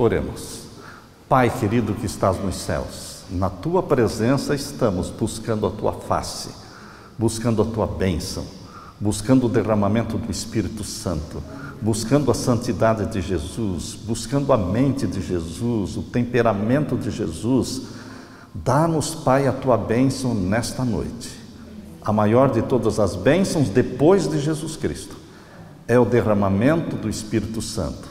Oremos. Pai querido que estás nos céus, na Tua presença estamos buscando a Tua face, buscando a Tua bênção, buscando o derramamento do Espírito Santo, buscando a santidade de Jesus, buscando a mente de Jesus, o temperamento de Jesus. Dá-nos, Pai, a Tua bênção nesta noite. A maior de todas as bênçãos depois de Jesus Cristo é o derramamento do Espírito Santo.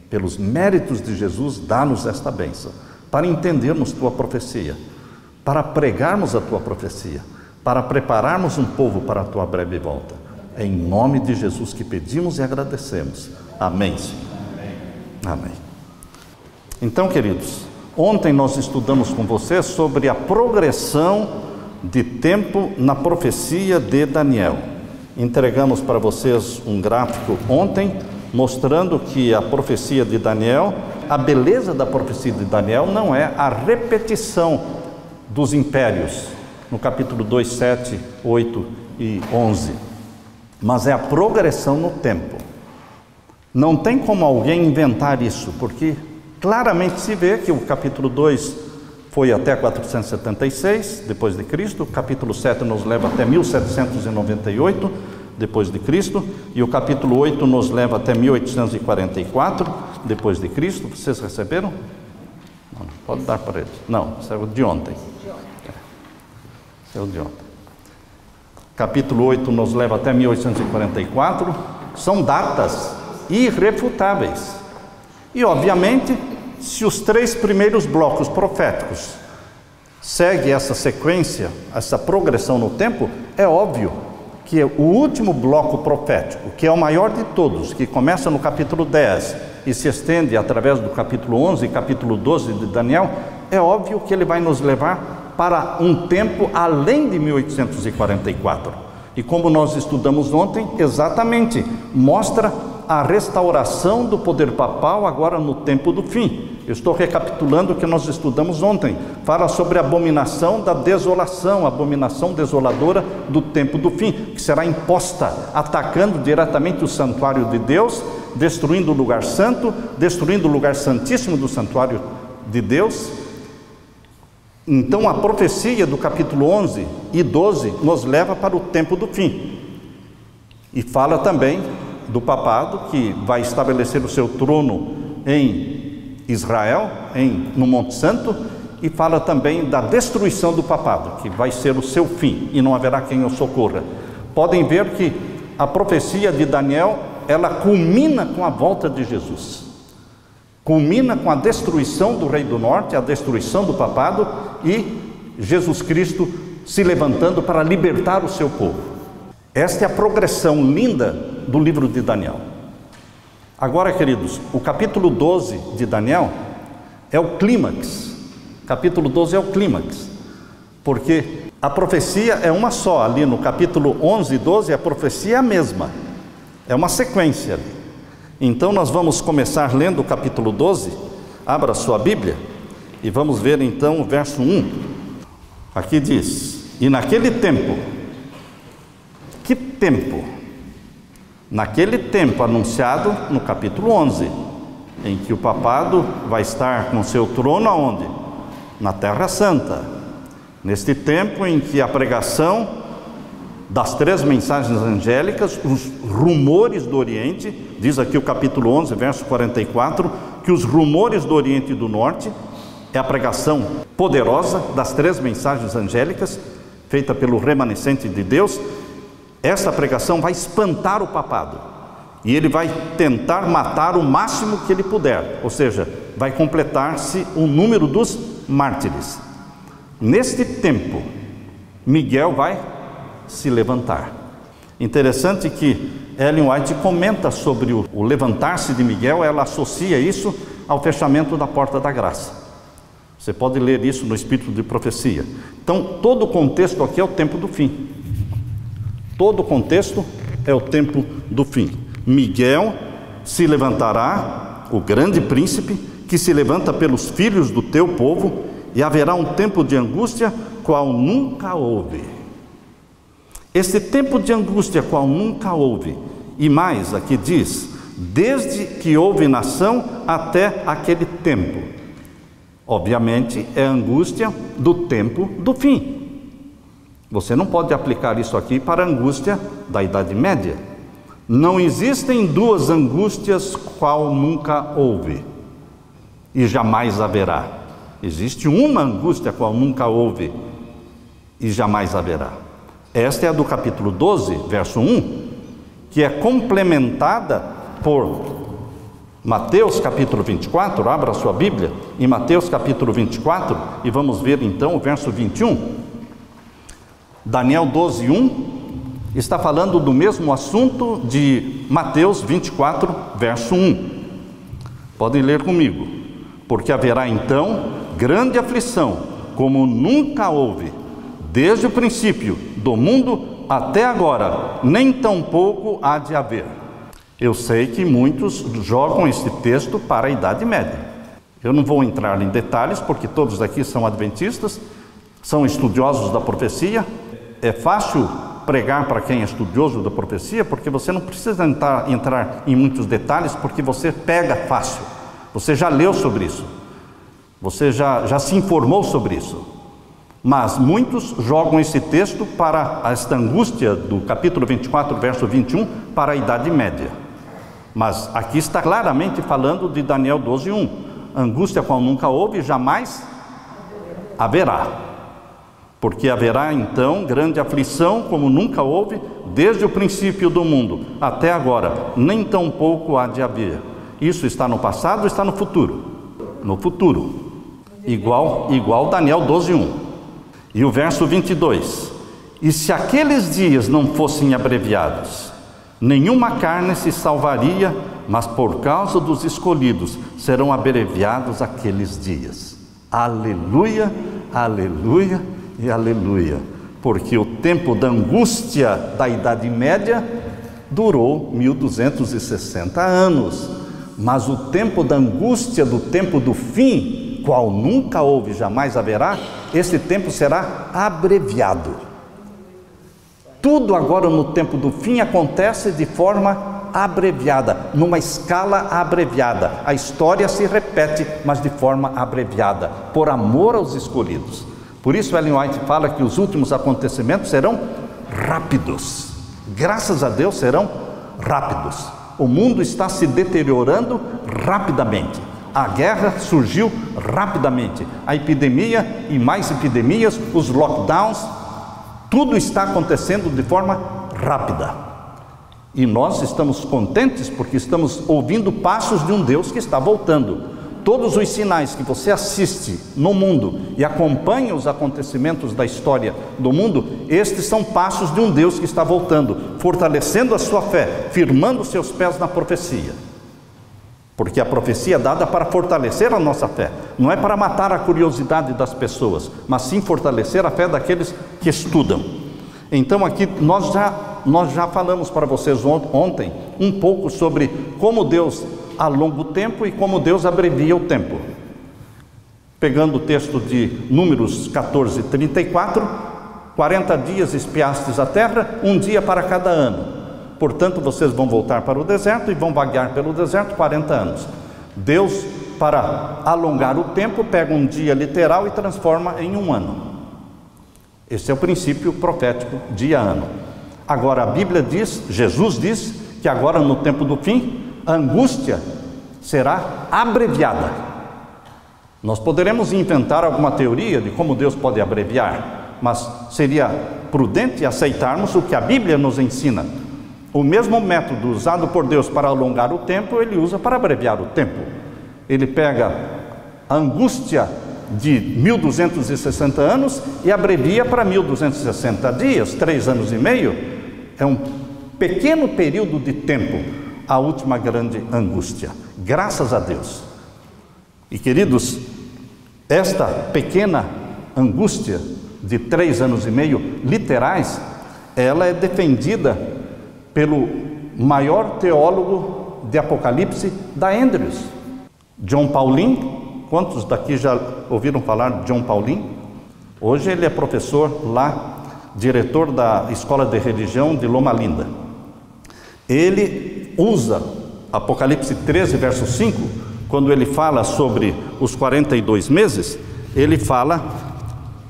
Pelos méritos de Jesus, dá-nos esta bênção, para entendermos Tua profecia, para pregarmos a Tua profecia, para prepararmos um povo para a Tua breve volta. É em nome de Jesus que pedimos e agradecemos. Amém, Senhor. Amém. Então, queridos, ontem nós estudamos com vocês sobre a progressão de tempo na profecia de Daniel. Entregamos para vocês um gráfico ontem, mostrando que a profecia de Daniel, a beleza da profecia de Daniel não é a repetição dos impérios, no capítulo 2, 7, 8 e 11, mas é a progressão no tempo. Não tem como alguém inventar isso, porque claramente se vê que o capítulo 2 foi até 476 depois de Cristo, o capítulo 7 nos leva até 1798 depois de Cristo, e o capítulo 8 nos leva até 1844 depois de Cristo. Vocês receberam? Não, pode dar para eles. Não, isso é o de ontem. Isso é o de ontem. Capítulo 8 nos leva até 1844. São datas irrefutáveis. E, obviamente, se os 3 primeiros blocos proféticos seguem essa sequência, essa progressão no tempo, é óbvio que o último bloco profético, que é o maior de todos, que começa no capítulo 10 e se estende através do capítulo 11 e capítulo 12 de Daniel, é óbvio que ele vai nos levar para um tempo além de 1844. E como nós estudamos ontem, exatamente, mostra a restauração do poder papal agora no tempo do fim. Eu estou recapitulando o que nós estudamos ontem. Fala sobre a abominação da desolação, a abominação desoladora do tempo do fim, que será imposta, atacando diretamente o santuário de Deus, destruindo o lugar santo, destruindo o lugar santíssimo do santuário de Deus. Então a profecia do capítulo 11 e 12 nos leva para o tempo do fim. E fala também do papado, que vai estabelecer o seu trono em Israel, no Monte Santo, e fala também da destruição do papado, que vai ser o seu fim, e não haverá quem o socorra. Podem ver que a profecia de Daniel, ela culmina com a volta de Jesus. Culmina com a destruição do rei do norte, a destruição do papado, e Jesus Cristo se levantando para libertar o seu povo. Esta é a progressão linda do livro de Daniel. Agora, queridos, o capítulo 12 de Daniel é o clímax. Capítulo 12 é o clímax, porque a profecia é uma só. Ali no capítulo 11 e 12, a profecia é a mesma, é uma sequência. Então nós vamos começar lendo o capítulo 12. Abra sua Bíblia e vamos ver então o verso 1. Aqui diz: e naquele tempo. Que tempo? Naquele tempo anunciado no capítulo 11, em que o papado vai estar com seu trono aonde? Na Terra Santa. Neste tempo em que a pregação das 3 mensagens angélicas, os rumores do Oriente, diz aqui o capítulo 11, verso 44, que os rumores do Oriente e do Norte é a pregação poderosa das 3 mensagens angélicas, feita pelo remanescente de Deus. Esta pregação vai espantar o papado, e ele vai tentar matar o máximo que ele puder, ou seja, vai completar-se o número dos mártires. Neste tempo, Miguel vai se levantar. Interessante que Ellen White comenta sobre o levantar-se de Miguel. Ela associa isso ao fechamento da porta da graça. Você pode ler isso no Espírito de Profecia. Então, todo o contexto aqui é o tempo do fim. Todo o contexto é o tempo do fim. Miguel se levantará, o grande príncipe, que se levanta pelos filhos do teu povo, e haverá um tempo de angústia qual nunca houve. Este tempo de angústia qual nunca houve, e mais, aqui diz, desde que houve nação até aquele tempo. Obviamente, é a angústia do tempo do fim. Você não pode aplicar isso aqui para a angústia da Idade Média. Não existem duas angústias qual nunca houve e jamais haverá. Existe uma angústia qual nunca houve e jamais haverá. Esta é a do capítulo 12, verso 1, que é complementada por Mateus capítulo 24, abra a sua Bíblia, em Mateus capítulo 24, e vamos ver então o verso 21. Daniel 12, 1, está falando do mesmo assunto de Mateus 24, verso 1. Podem ler comigo. Porque haverá então grande aflição, como nunca houve, desde o princípio do mundo até agora, nem tampouco há de haver. Eu sei que muitos jogam esse texto para a Idade Média. Eu não vou entrar em detalhes, porque todos aqui são adventistas, são estudiosos da profecia. É fácil pregar para quem é estudioso da profecia, porque você não precisa entrar em muitos detalhes, porque você pega fácil. Você já leu sobre isso, você já se informou sobre isso. Mas muitos jogam esse texto para esta angústia do capítulo 24, verso 21, para a Idade Média. Mas aqui está claramente falando de Daniel 12, 1. Angústia qual nunca houve, jamais haverá. Porque haverá então grande aflição, como nunca houve, desde o princípio do mundo até agora, nem tampouco há de haver. Isso está no passado ou está no futuro? No futuro. Igual Daniel 12, 1. E o verso 22. E se aqueles dias não fossem abreviados, nenhuma carne se salvaria, mas por causa dos escolhidos serão abreviados aqueles dias. Aleluia, aleluia e aleluia. Porque o tempo da angústia da Idade Média durou 1260 anos. Mas o tempo da angústia do tempo do fim, qual nunca houve, jamais haverá, esse tempo será abreviado. Tudo agora no tempo do fim acontece de forma abreviada, numa escala abreviada. A história se repete, mas de forma abreviada, por amor aos escolhidos. Por isso Ellen White fala que os últimos acontecimentos serão rápidos. Graças a Deus serão rápidos. O mundo está se deteriorando rapidamente. A guerra surgiu rapidamente. A epidemia e mais epidemias, os lockdowns, tudo está acontecendo de forma rápida. E nós estamos contentes porque estamos ouvindo passos de um Deus que está voltando. Todos os sinais que você assiste no mundo e acompanha os acontecimentos da história do mundo, estes são passos de um Deus que está voltando, fortalecendo a sua fé, firmando os seus pés na profecia. Porque a profecia é dada para fortalecer a nossa fé, não é para matar a curiosidade das pessoas, mas sim fortalecer a fé daqueles que estudam. Então aqui nós já falamos para vocês ontem um pouco sobre como Deus alonga o tempo e como Deus abrevia o tempo. Pegando o texto de Números 14, 34, 40 dias espiastes a terra, um dia para cada ano. Portanto, vocês vão voltar para o deserto e vão vaguear pelo deserto 40 anos. Deus, para alongar o tempo, pega um dia literal e transforma em um ano. Esse é o princípio profético, dia-ano. Agora a Bíblia diz, Jesus diz, que agora no tempo do fim, a angústia será abreviada. Nós poderemos inventar alguma teoria de como Deus pode abreviar, mas seria prudente aceitarmos o que a Bíblia nos ensina. O mesmo método usado por Deus para alongar o tempo, Ele usa para abreviar o tempo. Ele pega a angústia de 1260 anos e abrevia para 1260 dias, 3 anos e meio. É um pequeno período de tempo, a última grande angústia. Graças a Deus. E queridos, esta pequena angústia de 3 anos e meio literais, ela é defendida pelo maior teólogo de Apocalipse da Andrews, John Paulin. Quantos daqui já ouviram falar de John Paulin? Hoje ele é professor lá, diretor da Escola de Religião de Loma Linda. Ele usa Apocalipse 13, verso 5, quando ele fala sobre os 42 meses, ele fala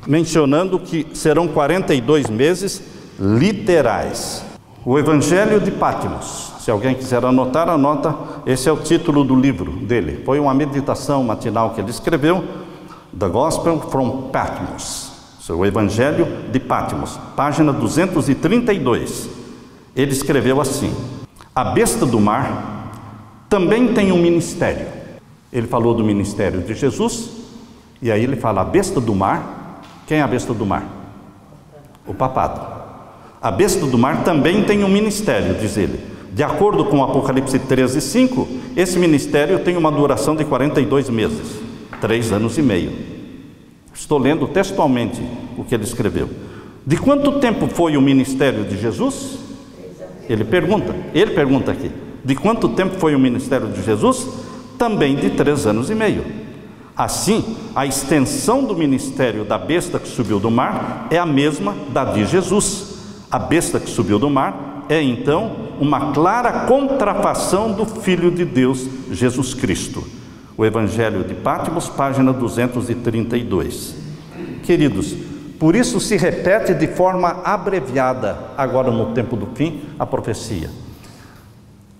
mencionando que serão 42 meses literais. O Evangelho de Patmos, se alguém quiser anotar, anota, esse é o título do livro dele. Foi uma meditação matinal que ele escreveu, The Gospel from Patmos, o Evangelho de Patmos, página 232. Ele escreveu assim: a besta do mar também tem um ministério. Ele falou do ministério de Jesus, e aí ele fala: a besta do mar. Quem é a besta do mar? O papado. A besta do mar também tem um ministério, diz ele. De acordo com Apocalipse 13, 5, esse ministério tem uma duração de 42 meses, 3 anos e meio. Estou lendo textualmente o que ele escreveu. De quanto tempo foi o ministério de Jesus? Ele pergunta aqui. De quanto tempo foi o ministério de Jesus? Também de 3 anos e meio. Assim, a extensão do ministério da besta que subiu do mar é a mesma da de Jesus. A besta que subiu do mar é, então, uma clara contrafação do Filho de Deus, Jesus Cristo. O Evangelho de Patmos, página 232. Queridos, por isso se repete de forma abreviada, agora no tempo do fim, a profecia.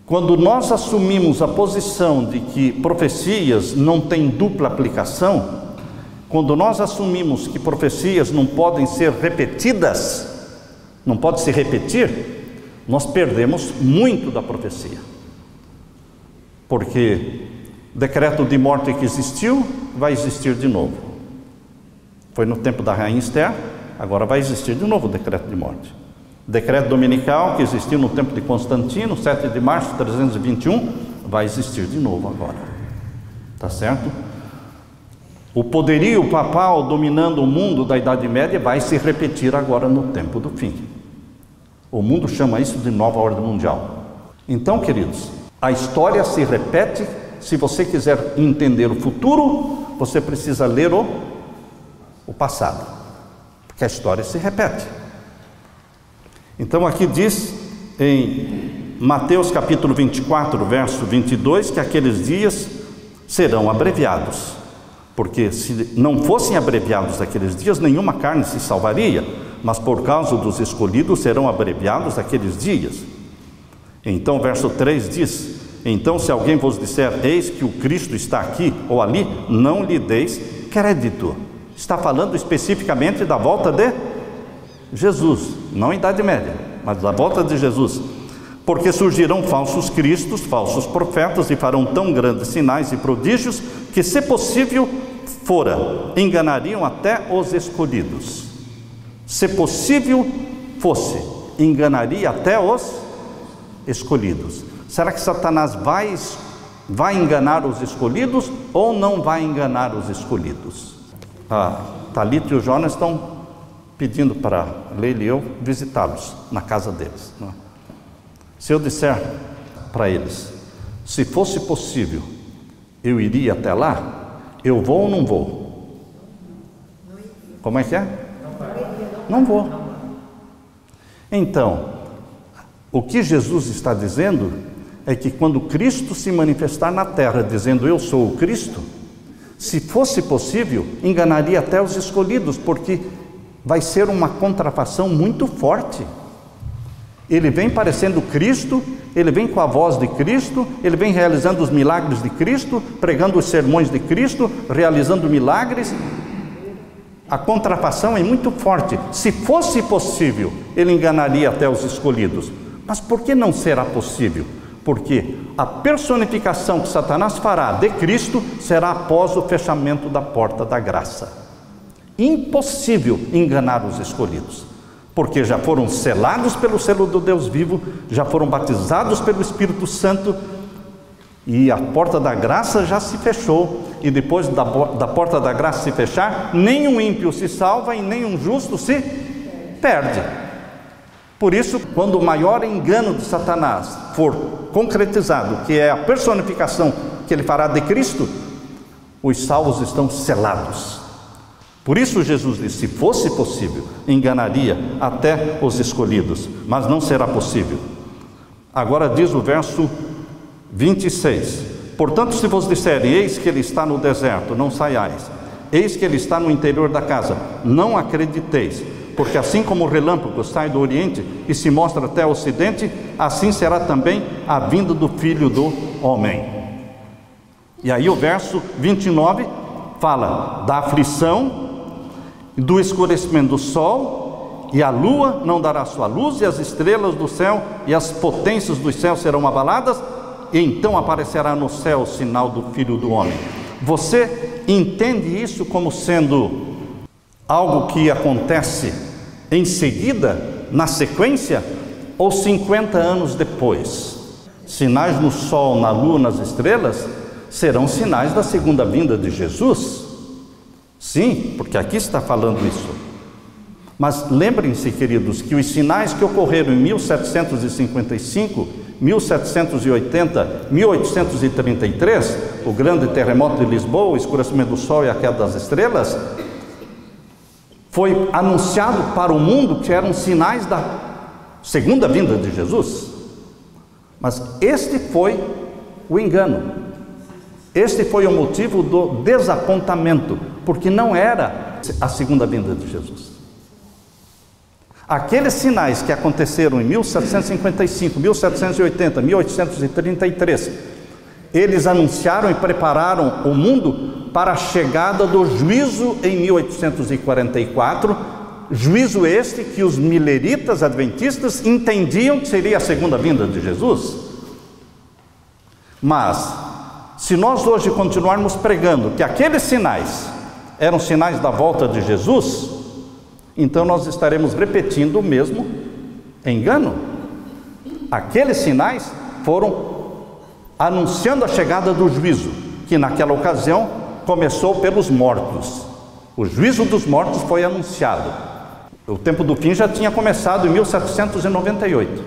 Quando nós assumimos a posição de que profecias não têm dupla aplicação, quando nós assumimos que profecias não podem ser repetidas, não pode se repetir, nós perdemos muito da profecia. Porque decreto de morte que existiu, vai existir de novo. Foi no tempo da rainha Esther, agora vai existir de novo o decreto de morte. Decreto dominical que existiu no tempo de Constantino, 7 de março de 321, vai existir de novo agora. Tá certo? O poderio papal dominando o mundo da Idade Média vai se repetir agora no tempo do fim. O mundo chama isso de nova ordem mundial. Então, queridos, a história se repete. Se você quiser entender o futuro, você precisa ler o passado, porque a história se repete. Então aqui diz em Mateus capítulo 24, verso 22, que aqueles dias serão abreviados, porque se não fossem abreviados aqueles dias, nenhuma carne se salvaria, mas por causa dos escolhidos serão abreviados aqueles dias. Então verso 3 diz: então se alguém vos disser, eis que o Cristo está aqui ou ali, não lhe deis crédito. Está falando especificamente da volta de Jesus, não Idade Média, mas da volta de Jesus. Porque surgirão falsos cristos, falsos profetas, e farão tão grandes sinais e prodígios, que, se possível fora, enganariam até os escolhidos. Se possível fosse, enganaria até os escolhidos. Será que Satanás vai enganar os escolhidos ou não vai enganar os escolhidos? Thalita e o Jonas estão pedindo para Leila e eu visitá-los na casa deles. Se eu disser para eles, se fosse possível, eu iria até lá, eu vou ou não vou? Como é que é? Não vou. Então, o que Jesus está dizendo é que quando Cristo se manifestar na terra, dizendo eu sou o Cristo, se fosse possível, enganaria até os escolhidos, porque vai ser uma contrafação muito forte. Ele vem parecendo Cristo, ele vem com a voz de Cristo, ele vem realizando os milagres de Cristo, pregando os sermões de Cristo, realizando milagres. A contrafação é muito forte. Se fosse possível, ele enganaria até os escolhidos. Mas por que não será possível? Porque a personificação que Satanás fará de Cristo será após o fechamento da porta da graça. Impossível enganar os escolhidos, porque já foram selados pelo selo do Deus vivo, já foram batizados pelo Espírito Santo, e a porta da graça já se fechou. E depois da porta da graça se fechar, nem um ímpio se salva e nem um justo se perde. Por isso, quando o maior engano de Satanás for concretizado, que é a personificação que ele fará de Cristo, os salvos estão selados. Por isso Jesus disse, se fosse possível, enganaria até os escolhidos, mas não será possível. Agora diz o verso 26. Portanto, se vos disserem, eis que ele está no deserto, não saiais. Eis que ele está no interior da casa, não acrediteis. Porque assim como o relâmpago sai do oriente e se mostra até o ocidente, assim será também a vinda do Filho do Homem. E aí o verso 29 fala da aflição, do escurecimento do sol, e a lua não dará sua luz, e as estrelas do céu e as potências dos céus serão abaladas, e então aparecerá no céu o sinal do Filho do Homem. Você entende isso como sendo algo que acontece em seguida, na sequência, ou 50 anos depois? Sinais no sol, na lua, nas estrelas serão sinais da segunda vinda de Jesus. Sim, porque aqui está falando isso. Mas lembrem-se, queridos, que os sinais que ocorreram em 1755, 1780, 1833, o grande terremoto de Lisboa, o escurecimento do sol e a queda das estrelas, foi anunciado para o mundo que eram sinais da segunda vinda de Jesus. Mas este foi o engano. Este foi o motivo do desapontamento, porque não era a segunda vinda de Jesus. Aqueles sinais que aconteceram em 1755, 1780, 1833, eles anunciaram e prepararam o mundo para a chegada do juízo em 1844, juízo este que os mileritas adventistas entendiam que seria a segunda vinda de Jesus. Mas, se nós hoje continuarmos pregando que aqueles sinais eram sinais da volta de Jesus, então nós estaremos repetindo o mesmo engano. Aqueles sinais foram anunciando a chegada do juízo, que naquela ocasião começou pelos mortos. O juízo dos mortos foi anunciado. O tempo do fim já tinha começado em 1798,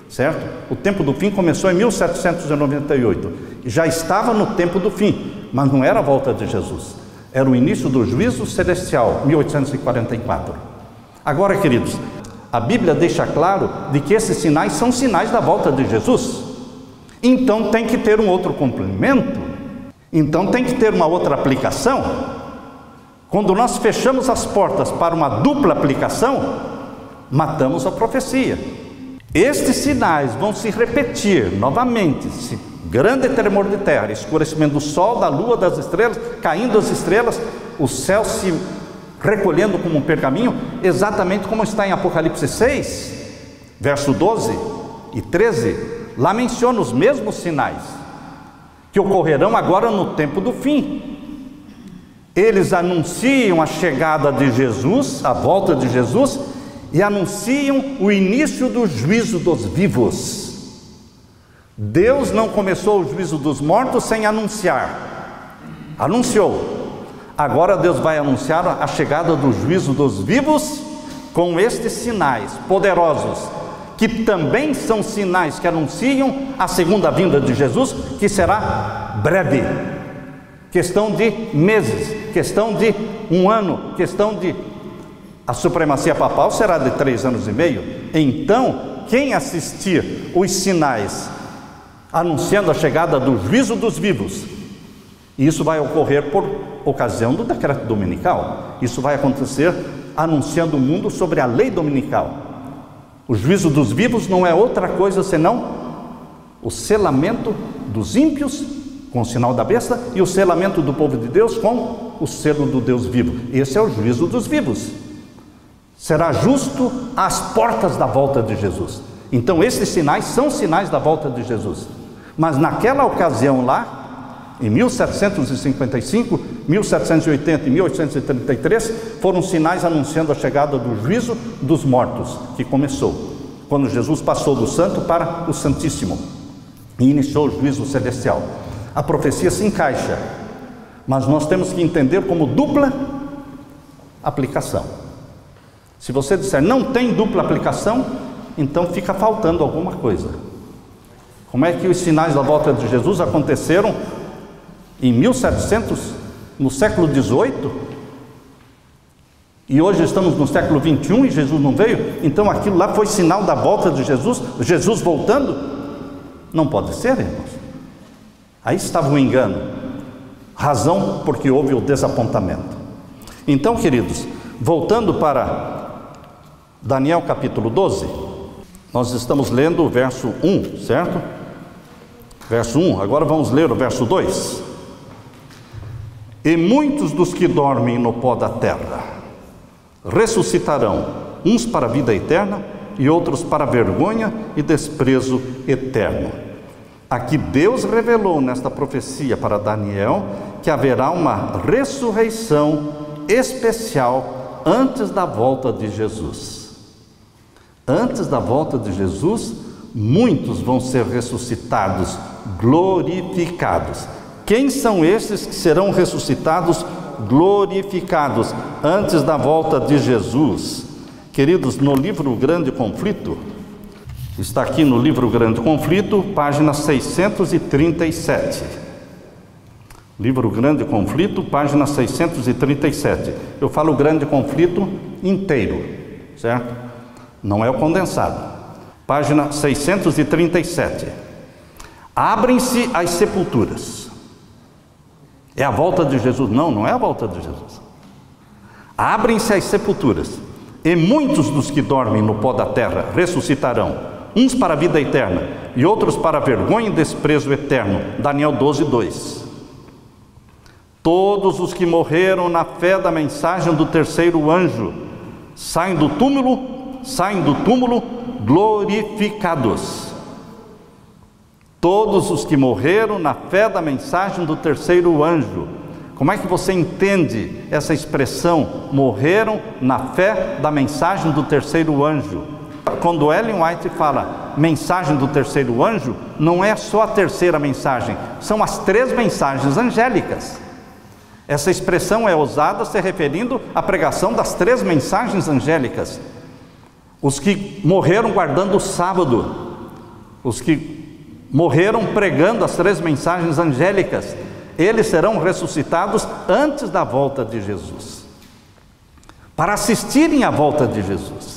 certo? O tempo do fim começou em 1798. Já estava no tempo do fim, mas não era a volta de Jesus. Era o início do juízo celestial, 1844. Agora, queridos, a Bíblia deixa claro de que esses sinais são sinais da volta de Jesus. Então tem que ter um outro cumprimento. Então tem que ter uma outra aplicação. Quando nós fechamos as portas para uma dupla aplicação, matamos a profecia. Estes sinais vão se repetir novamente. Grande tremor de terra, escurecimento do sol, da lua, das estrelas, caindo as estrelas, o céu se recolhendo como um pergaminho, exatamente como está em Apocalipse 6, verso 12 e 13, lá menciona os mesmos sinais, que ocorrerão agora no tempo do fim. Eles anunciam a chegada de Jesus, a volta de Jesus, e anunciam o início do juízo dos vivos. Deus não começou o juízo dos mortos sem anunciar. Anunciou. Agora Deus vai anunciar a chegada do juízo dos vivos com estes sinais poderosos, que também são sinais que anunciam a segunda vinda de Jesus, que será breve, questão de meses, questão de um ano, questão de... A supremacia papal será de 3 anos e meio. Então, quem assistir os sinais anunciando a chegada do juízo dos vivos, isso vai ocorrer por ocasião do decreto dominical. Isso vai acontecer anunciando o mundo sobre a lei dominical. O juízo dos vivos não é outra coisa senão o selamento dos ímpios com o sinal da besta e o selamento do povo de Deus com o selo do Deus vivo. Esse é o juízo dos vivos. Será justo às portas da volta de Jesus. Então esses sinais são sinais da volta de Jesus. Mas naquela ocasião lá, em 1755, 1780 e 1833, foram sinais anunciando a chegada do juízo dos mortos, que começou quando Jesus passou do santo para o santíssimo e iniciou o juízo celestial. A profecia se encaixa, mas nós temos que entender como dupla aplicação. Se você disser não tem dupla aplicação, então fica faltando alguma coisa. Como é que os sinais da volta de Jesus aconteceram em 1700, no século 18, e hoje estamos no século 21 e Jesus não veio? Então aquilo lá foi sinal da volta de Jesus, Jesus voltando? Não pode ser, irmãos. Aí estava o engano, razão porque houve o desapontamento. Então, queridos, voltando para Daniel capítulo 12, nós estamos lendo o verso 1, certo? Verso 1, agora vamos ler o verso 2. E muitos dos que dormem no pó da terra ressuscitarão, uns para a vida eterna e outros para a vergonha e desprezo eterno. Aqui Deus revelou nesta profecia para Daniel que haverá uma ressurreição especial antes da volta de Jesus. Antes da volta de Jesus, muitos vão ser ressuscitados, glorificados. Quem são esses que serão ressuscitados, glorificados antes da volta de Jesus? Queridos, no livro Grande Conflito, está aqui no livro Grande Conflito, página 637. Livro Grande Conflito, página 637. Eu falo Grande Conflito inteiro, certo? Não é o condensado. Página 637. Abrem-se as sepulturas. É a volta de Jesus? Não, não é a volta de Jesus. Abrem-se as sepulturas, e muitos dos que dormem no pó da terra ressuscitarão, uns para a vida eterna e outros para a vergonha e desprezo eterno. Daniel 12, 2. Todos os que morreram na fé da mensagem do terceiro anjo saem do túmulo glorificados. Todos os que morreram na fé da mensagem do terceiro anjo. Como é que você entende essa expressão, morreram na fé da mensagem do terceiro anjo? Quando Ellen White fala mensagem do terceiro anjo, não é só a terceira mensagem, são as 3 mensagens angélicas. Essa expressão é usada se referindo à pregação das 3 mensagens angélicas. Os que morreram guardando o sábado, os que morreram pregando as 3 mensagens angélicas, eles serão ressuscitados antes da volta de Jesus, para assistirem à volta de Jesus.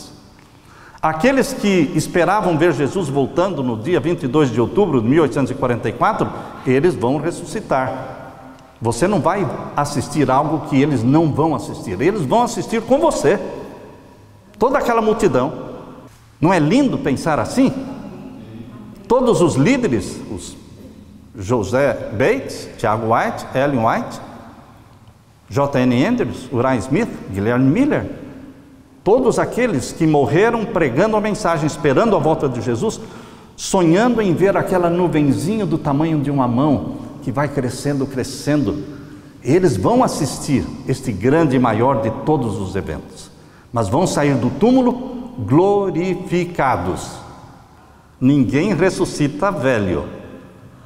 Aqueles que esperavam ver Jesus voltando no dia 22 de outubro de 1844, eles vão ressuscitar. Você não vai assistir algo que eles não vão assistir, eles vão assistir com você, toda aquela multidão. Não é lindo pensar assim? Todos os líderes, os José Bates, Tiago White, Ellen White, J.N. Andrews, Uriah Smith, Guilherme Miller, todos aqueles que morreram pregando a mensagem, esperando a volta de Jesus, sonhando em ver aquela nuvenzinha do tamanho de uma mão, que vai crescendo, crescendo, eles vão assistir este grande e maior de todos os eventos, mas vão sair do túmulo glorificados. Ninguém ressuscita velho.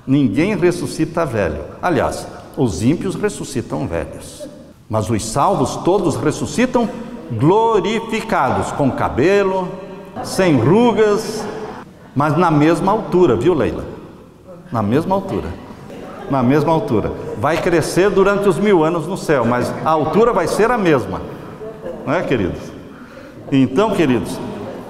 Ninguém ressuscita velho. Aliás, os ímpios ressuscitam velhos, mas os salvos todos ressuscitam glorificados, com cabelo, sem rugas, mas na mesma altura, viu, Leila? Na mesma altura. Na mesma altura. Vai crescer durante os 1000 anos no céu, mas a altura vai ser a mesma. Não é, queridos? Então, queridos,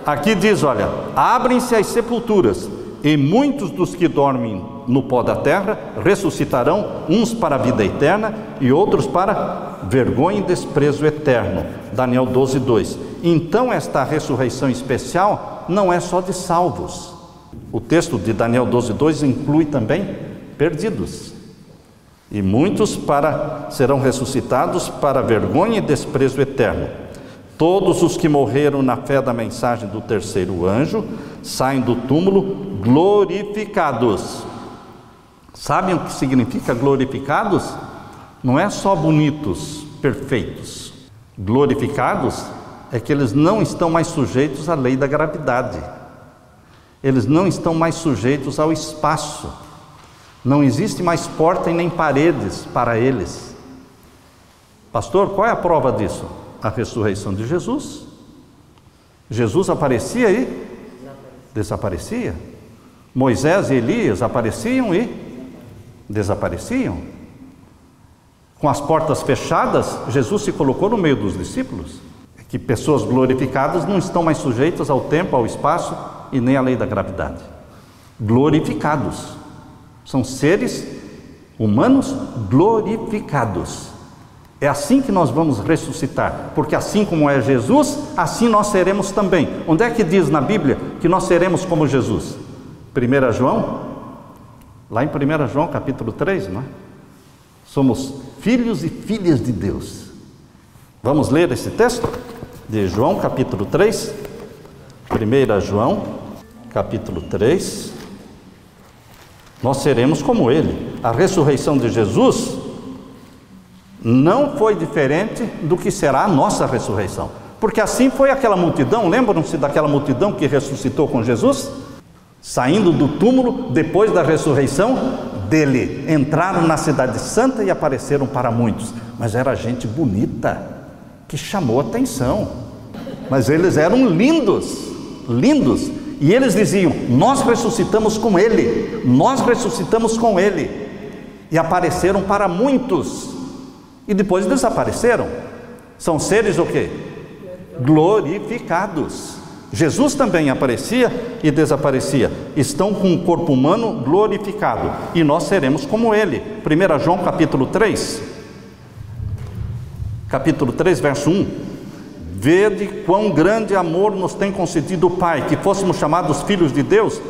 aqui diz, olha, abrem-se as sepulturas, e muitos dos que dormem no pó da terra ressuscitarão, uns para a vida eterna e outros para vergonha e desprezo eterno. Daniel 12, 2. Então esta ressurreição especial não é só de salvos. O texto de Daniel 12, 2 inclui também perdidos. E muitos serão ressuscitados para vergonha e desprezo eterno. Todos os que morreram na fé da mensagem do terceiro anjo saem do túmulo glorificados. Sabem o que significa glorificados? Não é só bonitos, perfeitos. Glorificados é que eles não estão mais sujeitos à lei da gravidade. Eles não estão mais sujeitos ao espaço. Não existe mais porta e nem paredes para eles. Pastor, qual é a prova disso? A ressurreição de Jesus. Jesus aparecia e desaparecia. Moisés e Elias apareciam e desapareciam. Com as portas fechadas, Jesus se colocou no meio dos discípulos. Que pessoas glorificadas não estão mais sujeitas ao tempo, ao espaço e nem à lei da gravidade. Glorificados. São seres humanos glorificados. É assim que nós vamos ressuscitar, porque assim como é Jesus, assim nós seremos também. Onde é que diz na Bíblia que nós seremos como Jesus? 1 João? Lá em 1 João capítulo 3, não é? Somos filhos e filhas de Deus. Vamos ler esse texto? De João capítulo 3. 1 João capítulo 3. Nós seremos como Ele. A ressurreição de Jesus não foi diferente do que será a nossa ressurreição. Porque assim foi aquela multidão, lembram-se daquela multidão que ressuscitou com Jesus? Saindo do túmulo, depois da ressurreição dele, entraram na cidade santa e apareceram para muitos. Mas era gente bonita, que chamou atenção. Mas eles eram lindos, lindos. E eles diziam: nós ressuscitamos com ele, nós ressuscitamos com ele. E apareceram para muitos. E depois desapareceram. São seres o quê? Glorificados. Jesus também aparecia e desaparecia. Estão com o corpo humano glorificado. E nós seremos como ele. 1 João capítulo 3. Capítulo 3, verso 1. Vede quão grande amor nos tem concedido o Pai, que fôssemos chamados filhos de Deus.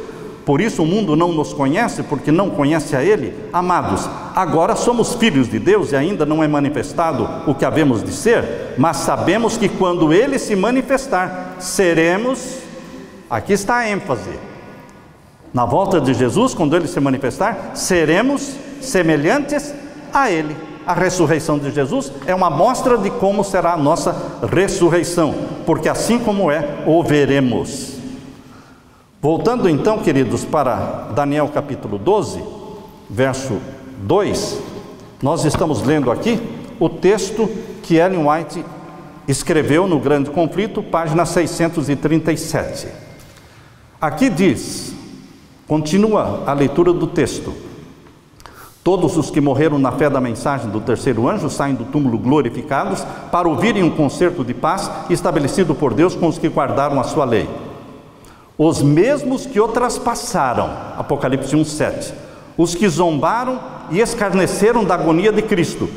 Por isso o mundo não nos conhece, porque não conhece a Ele. Amados, agora somos filhos de Deus e ainda não é manifestado o que havemos de ser, mas sabemos que quando Ele se manifestar, seremos, aqui está a ênfase, na volta de Jesus, quando Ele se manifestar, seremos semelhantes a Ele. A ressurreição de Jesus é uma mostra de como será a nossa ressurreição, porque assim como é, o veremos. Voltando então, queridos, para Daniel capítulo 12, verso 2, nós estamos lendo aqui o texto que Ellen White escreveu no Grande Conflito, página 637. Aqui diz, continua a leitura do texto: todos os que morreram na fé da mensagem do terceiro anjo saem do túmulo glorificados para ouvirem um concerto de paz estabelecido por Deus com os que guardaram a sua lei. Os mesmos que o traspassaram, Apocalipse 1:7, os que zombaram e escarneceram da agonia de Cristo,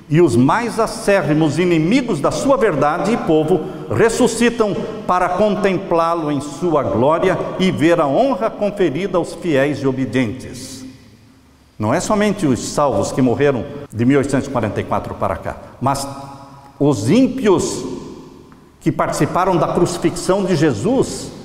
e os mais acérrimos inimigos da sua verdade e povo, ressuscitam para contemplá-lo em sua glória e ver a honra conferida aos fiéis e obedientes. Não é somente os salvos que morreram de 1844 para cá, mas os ímpios que participaram da crucifixão de Jesus.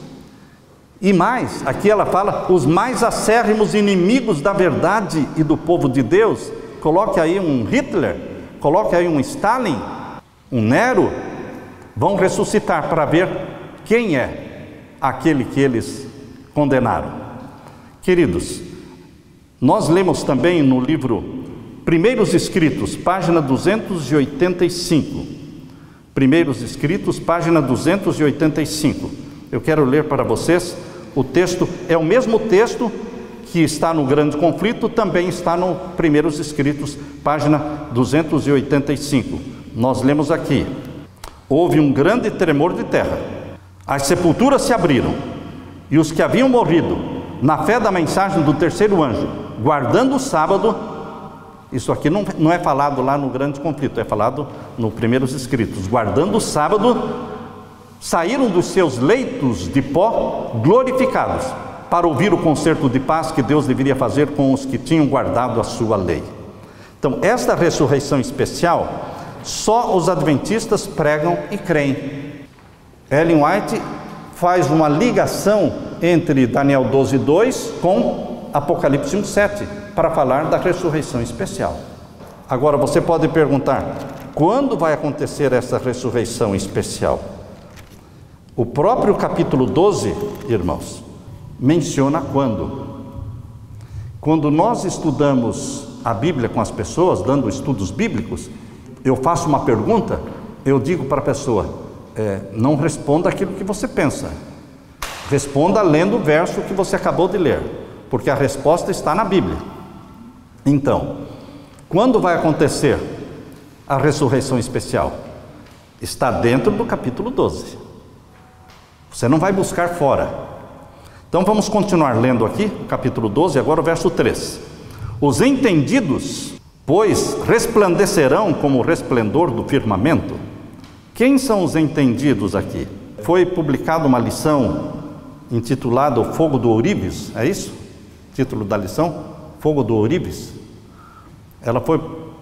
E mais, aqui ela fala, os mais acérrimos inimigos da verdade e do povo de Deus. Coloque aí um Hitler, coloque aí um Stalin, um Nero, vão ressuscitar para ver quem é aquele que eles condenaram. Queridos, nós lemos também no livro Primeiros Escritos, página 285. Primeiros Escritos, página 285. Eu quero ler para vocês o texto, é o mesmo texto que está no Grande Conflito, também está no Primeiros Escritos, página 285. Nós lemos aqui: houve um grande tremor de terra, as sepulturas se abriram, e os que haviam morrido na fé da mensagem do terceiro anjo, guardando o sábado, isso aqui não é falado lá no Grande Conflito, é falado no Primeiros Escritos, guardando o sábado, saíram dos seus leitos de pó glorificados, para ouvir o concerto de paz que Deus deveria fazer com os que tinham guardado a sua lei. Então, esta ressurreição especial, só os adventistas pregam e creem. Ellen White faz uma ligação entre Daniel 12:2 com Apocalipse 1:7, para falar da ressurreição especial. Agora você pode perguntar, quando vai acontecer essa ressurreição especial? O próprio capítulo 12, irmãos, menciona quando. Quando nós estudamos a Bíblia com as pessoas, dando estudos bíblicos, eu faço uma pergunta, eu digo para a pessoa, não responda aquilo que você pensa, responda lendo o verso que você acabou de ler, porque a resposta está na Bíblia. Então, quando vai acontecer a ressurreição especial? Está dentro do capítulo 12. Você não vai buscar fora. Então vamos continuar lendo aqui, o capítulo 12, agora o verso 3. Os entendidos, pois, resplandecerão como o resplendor do firmamento. Quem são os entendidos aqui? Foi publicada uma lição intitulada O Fogo do Ourives, é isso? Título da lição? Fogo do Ourives. Ela foi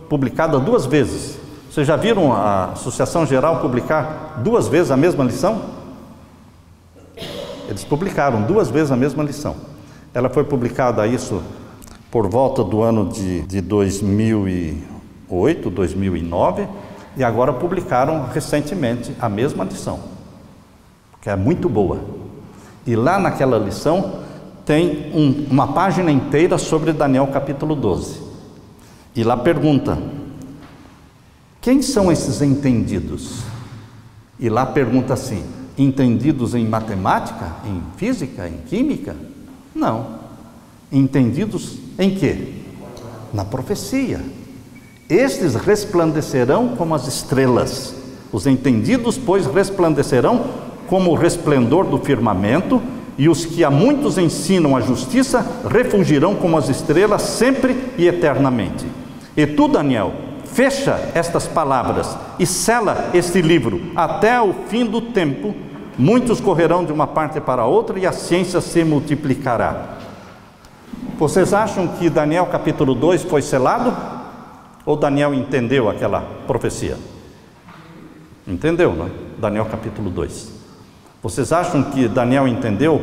publicada 2 vezes. Vocês já viram a Associação Geral publicar 2 vezes a mesma lição? Eles publicaram 2 vezes a mesma lição. Ela foi publicada, isso, por volta do ano de 2008, 2009, e agora publicaram recentemente a mesma lição, que é muito boa. E lá naquela lição tem uma página inteira sobre Daniel capítulo 12. E lá pergunta: quem são esses entendidos? E lá pergunta assim: entendidos em matemática, em física, em química? Não. Entendidos em quê? Na profecia. Estes resplandecerão como as estrelas. Os entendidos, pois, resplandecerão como o resplendor do firmamento, e os que a muitos ensinam a justiça refulgirão como as estrelas sempre e eternamente. E tu, Daniel, fecha estas palavras e sela este livro até o fim do tempo. Muitos correrão de uma parte para outra e a ciência se multiplicará. Vocês acham que Daniel capítulo 2 foi selado? Ou Daniel entendeu aquela profecia? Entendeu, não é? Daniel capítulo 2. Vocês acham que Daniel entendeu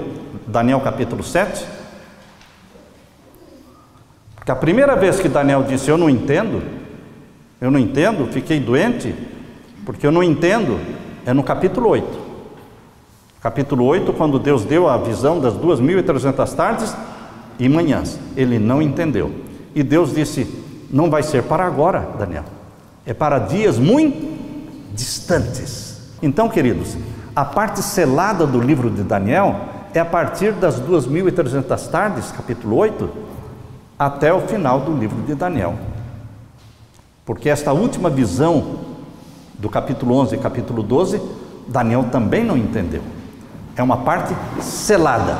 Daniel capítulo 7? Porque a primeira vez que Daniel disse: eu não entendo, fiquei doente, porque eu não entendo, é no capítulo 8. Capítulo 8, quando Deus deu a visão das 2.300 tardes e manhãs. Ele não entendeu. E Deus disse: não vai ser para agora, Daniel, é para dias muito distantes. Então, queridos, a parte selada do livro de Daniel é a partir das 2.300 tardes, capítulo 8, até o final do livro de Daniel. Porque esta última visão do capítulo 11 e capítulo 12, Daniel também não entendeu. É uma parte selada.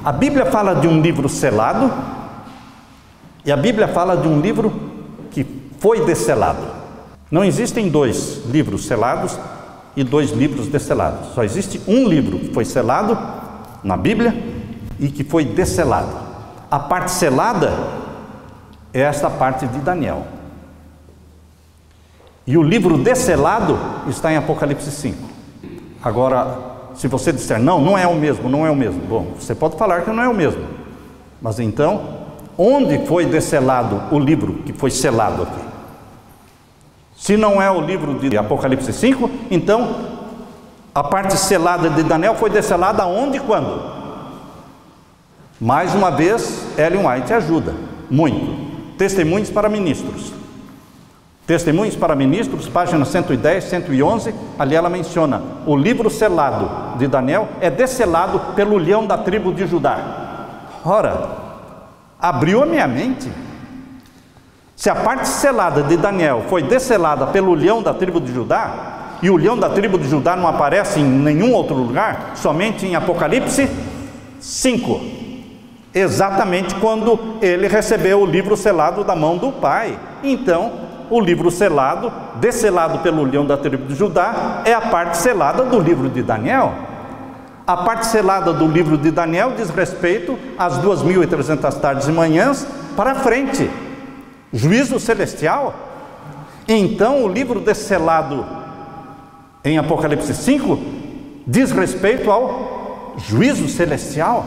A Bíblia fala de um livro selado e a Bíblia fala de um livro que foi desselado. Não existem 2 livros selados e 2 livros desselados. Só existe um livro que foi selado na Bíblia e que foi desselado. A parte selada é esta parte de Daniel. E o livro desselado está em Apocalipse 5. Agora, se você disser: não é o mesmo, não é o mesmo. Bom, você pode falar que não é o mesmo. Mas então, onde foi desselado o livro que foi selado aqui? Se não é o livro de Apocalipse 5, então a parte selada de Daniel foi desselada aonde e quando? Mais uma vez, Ellen White ajuda muito. Testemunhos para Ministros. Testemunhos para Ministros, página 110, 111, ali ela menciona: o livro selado de Daniel é desselado pelo leão da tribo de Judá. Ora, abriu a minha mente. Se a parte selada de Daniel foi desselada pelo leão da tribo de Judá, e o leão da tribo de Judá não aparece em nenhum outro lugar, somente em Apocalipse 5, exatamente quando ele recebeu o livro selado da mão do Pai. Então, o livro selado, desselado pelo leão da tribo de Judá, é a parte selada do livro de Daniel. A parte selada do livro de Daniel diz respeito às 2.300 tardes e manhãs para frente. Juízo celestial. Então o livro desselado em Apocalipse 5 diz respeito ao juízo celestial.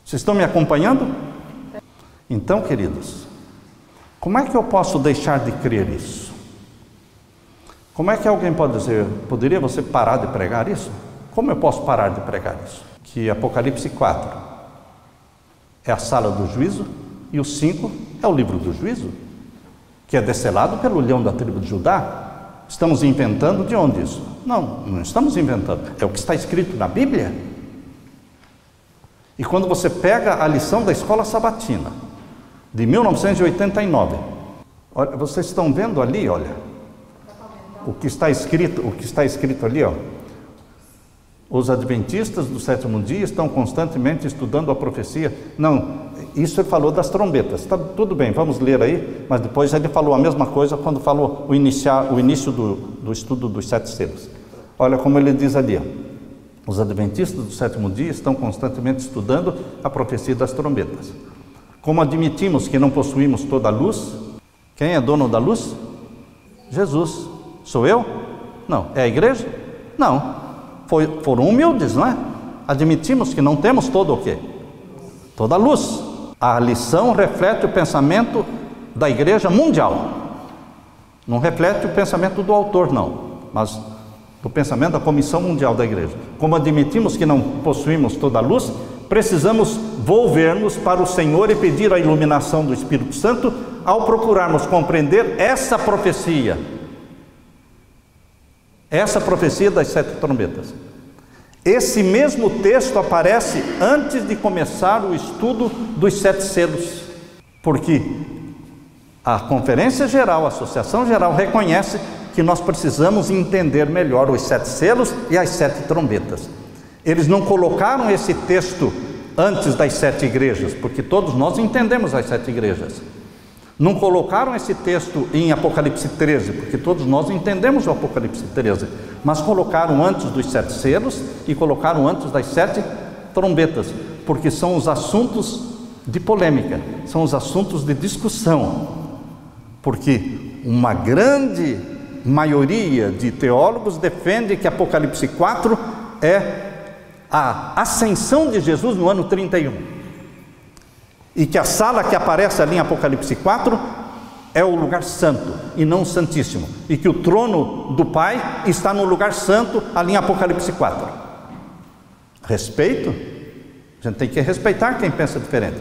Vocês estão me acompanhando? Então, queridos, como é que eu posso deixar de crer isso? Como é que alguém pode dizer: poderia você parar de pregar isso? Como eu posso parar de pregar isso? Que Apocalipse 4 é a sala do juízo e o 5 é o livro do juízo, que é desselado pelo leão da tribo de Judá. Estamos inventando de onde isso? Não estamos inventando. É o que está escrito na Bíblia. E quando você pega a lição da escola sabatina de 1989, olha, vocês estão vendo ali, olha, o que está escrito ali, ó. Os adventistas do sétimo dia estão constantemente estudando a profecia. Não, isso ele falou das trombetas. Tá, tudo bem, vamos ler aí, mas depois ele falou a mesma coisa quando falou o início do estudo dos 7 selos. Olha como ele diz ali, ó. Os adventistas do sétimo dia estão constantemente estudando a profecia das trombetas. Como admitimos que não possuímos toda a luz, quem é dono da luz? Jesus. Sou eu? Não. É a igreja? Não. Foram humildes, não é? Admitimos que não temos todo o quê? Toda a luz. A lição reflete o pensamento da igreja mundial. Não reflete o pensamento do autor, não, mas do pensamento da Comissão Mundial da Igreja. Como admitimos que não possuímos toda a luz, precisamos volver-nos para o Senhor e pedir a iluminação do Espírito Santo ao procurarmos compreender essa profecia das 7 trombetas. Esse mesmo texto aparece antes de começar o estudo dos 7 selos, porque a Conferência Geral, a Associação Geral reconhece que nós precisamos entender melhor os 7 selos e as 7 trombetas. Eles não colocaram esse texto antes das 7 igrejas, porque todos nós entendemos as 7 igrejas. Não colocaram esse texto em Apocalipse 13, porque todos nós entendemos o Apocalipse 13, mas colocaram antes dos 7 selos e colocaram antes das 7 trombetas, porque são os assuntos de polêmica, são os assuntos de discussão, porque uma grande maioria de teólogos defende que Apocalipse 4 é a ascensão de Jesus no ano 31. E que a sala que aparece ali em Apocalipse 4 é o lugar santo e não o santíssimo. E que o trono do Pai está no lugar santo ali em Apocalipse 4. Respeito? A gente tem que respeitar quem pensa diferente.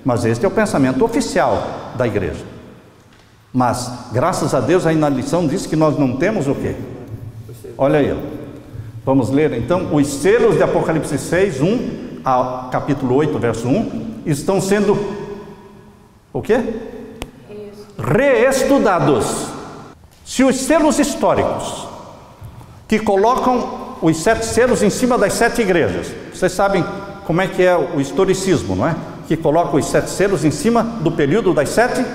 Mas este é o pensamento oficial da igreja. Mas, graças a Deus, aí na lição diz que nós não temos o quê? Olha aí, ó. Vamos ler então, os selos de Apocalipse 6, 1 ao capítulo 8, verso 1, estão sendo, o quê? Reestudados. Se os selos históricos, que colocam os 7 selos em cima das 7 igrejas, vocês sabem como é que é o historicismo, não é? Que coloca os 7 selos em cima do período das 7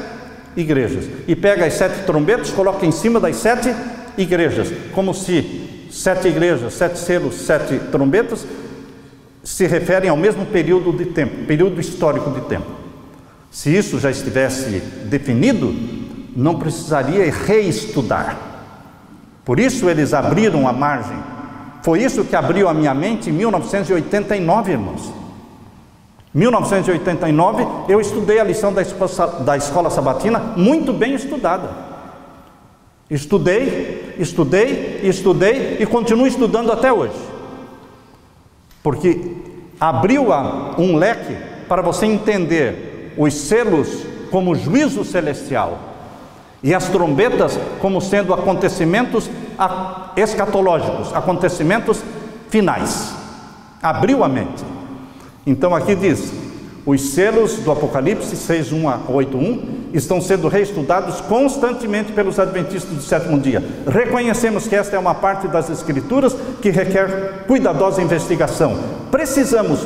igrejas, e pega as 7 trombetas, coloca em cima das 7 igrejas, como se 7 igrejas, 7 selos, 7 trombetas se referem ao mesmo período de tempo, período histórico de tempo. Se isso já estivesse definido, não precisaria reestudar. Por isso eles abriram a margem. Foi isso que abriu a minha mente em 1989, irmãos. 1989, eu estudei a lição da escola sabatina, muito bem estudada. Estudei e continuo estudando até hoje. Porque abriu um leque para você entender os selos como juízo celestial e as trombetas como sendo acontecimentos escatológicos, acontecimentos finais. Abriu a mente. Então aqui diz, os selos do Apocalipse 6, 1 a 8, 1 estão sendo reestudados constantemente pelos adventistas do sétimo dia. Reconhecemos que esta é uma parte das Escrituras que requer cuidadosa investigação. Precisamos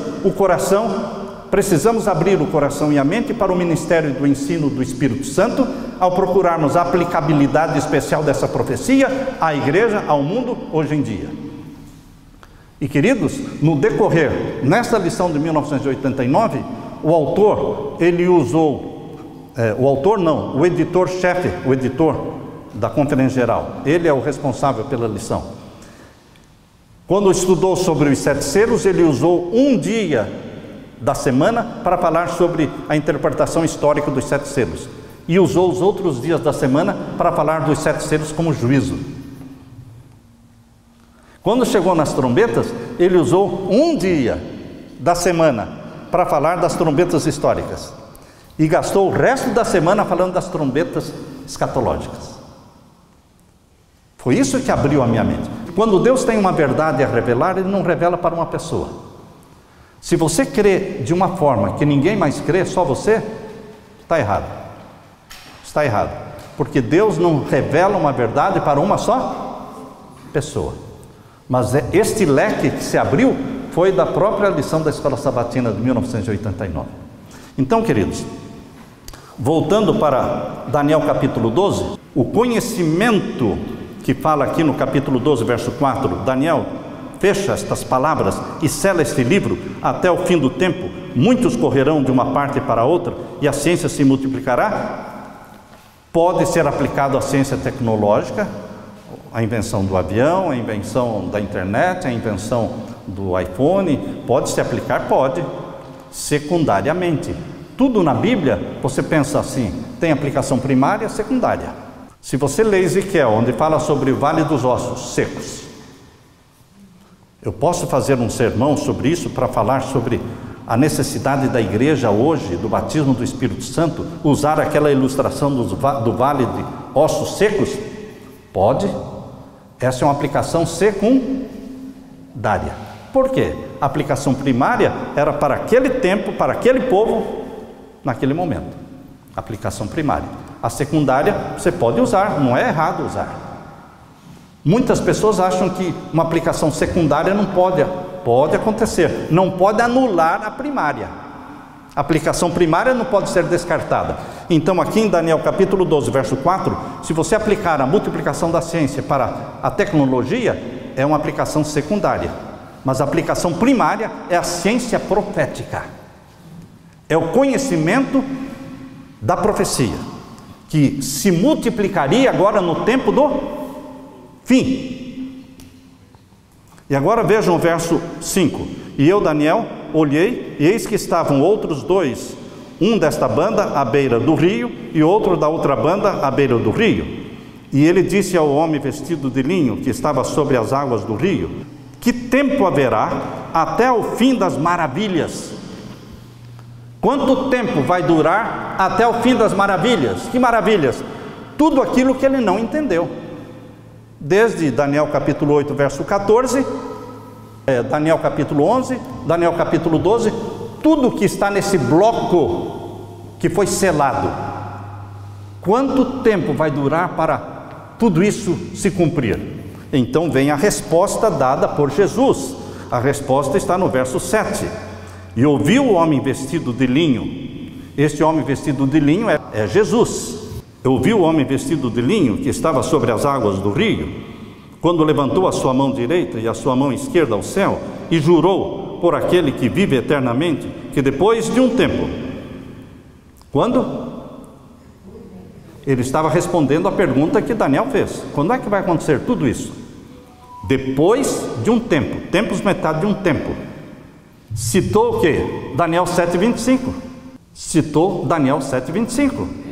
abrir o coração e a mente para o ministério do ensino do Espírito Santo, ao procurarmos a aplicabilidade especial dessa profecia à igreja, ao mundo, hoje em dia. E queridos, no decorrer, nesta lição de 1989, o editor-chefe, o editor da Conferência Geral, ele é o responsável pela lição. Quando estudou sobre os 7 selos, ele usou um dia da semana para falar sobre a interpretação histórica dos 7 selos. E usou os outros dias da semana para falar dos 7 selos como juízo. Quando chegou nas trombetas, ele usou um dia da semana para falar das trombetas históricas. E gastou o resto da semana falando das trombetas escatológicas. Foi isso que abriu a minha mente. Quando Deus tem uma verdade a revelar, Ele não revela para uma pessoa. Se você crê de uma forma que ninguém mais crê, só você, está errado. Está errado. Porque Deus não revela uma verdade para uma só pessoa. Mas este leque que se abriu foi da própria lição da Escola Sabatina de 1989. Então, queridos, voltando para Daniel capítulo 12, o conhecimento que fala aqui no capítulo 12, verso 4, Daniel fecha estas palavras e sela este livro até o fim do tempo. Muitos correrão de uma parte para outra e a ciência se multiplicará. Pode ser aplicado à ciência tecnológica, a invenção do avião, a invenção da internet, a invenção do iPhone, pode se aplicar? Pode, secundariamente. Tudo na Bíblia, você pensa assim, tem aplicação primária e secundária. Se você lê Ezequiel, onde fala sobre o Vale dos Ossos Secos, eu posso fazer um sermão sobre isso para falar sobre a necessidade da igreja hoje, do batismo do Espírito Santo, usar aquela ilustração do Vale de Ossos Secos? Pode. Essa é uma aplicação secundária. Por quê? A aplicação primária era para aquele tempo, para aquele povo, naquele momento. Aplicação primária. A secundária você pode usar, não é errado usar. Muitas pessoas acham que uma aplicação secundária não pode acontecer, não pode anular a primária. A aplicação primária não pode ser descartada. Então aqui em Daniel capítulo 12, verso 4, se você aplicar a multiplicação da ciência para a tecnologia, é uma aplicação secundária. Mas a aplicação primária é a ciência profética. É o conhecimento da profecia, que se multiplicaria agora no tempo do fim. E agora vejam o verso 5. E eu, Daniel, olhei, e eis que estavam outros dois, um desta banda à beira do rio, e outro da outra banda à beira do rio. E ele disse ao homem vestido de linho, que estava sobre as águas do rio: que tempo haverá até o fim das maravilhas? Quanto tempo vai durar até o fim das maravilhas? Que maravilhas? Tudo aquilo que ele não entendeu. Desde Daniel capítulo 8, verso 14, Daniel capítulo 11, Daniel capítulo 12, tudo que está nesse bloco que foi selado. Quanto tempo vai durar para tudo isso se cumprir? Então vem a resposta dada por Jesus. A resposta está no verso 7. E ouviu o homem vestido de linho. Este homem vestido de linho é Jesus. Ouviu o homem vestido de linho, que estava sobre as águas do rio, quando levantou a sua mão direita e a sua mão esquerda ao céu, e jurou por aquele que vive eternamente, que depois de um tempo, quando? Ele estava respondendo a pergunta que Daniel fez: quando é que vai acontecer tudo isso? Depois de um tempo, tempos metade de um tempo. Citou o quê? Daniel 7,25. Citou Daniel 7,25.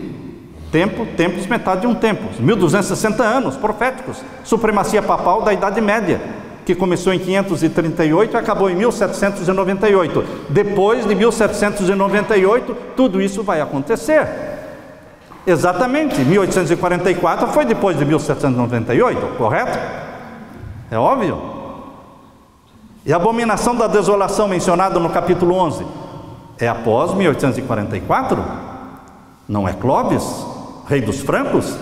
Tempos, metade de um tempo, 1260 anos proféticos, supremacia papal da Idade Média, que começou em 538 e acabou em 1798. Depois de 1798, tudo isso vai acontecer. Exatamente, 1844 foi depois de 1798, correto? É óbvio. E a abominação da desolação mencionada no capítulo 11 é após 1844? Não é Clóvis, rei dos francos?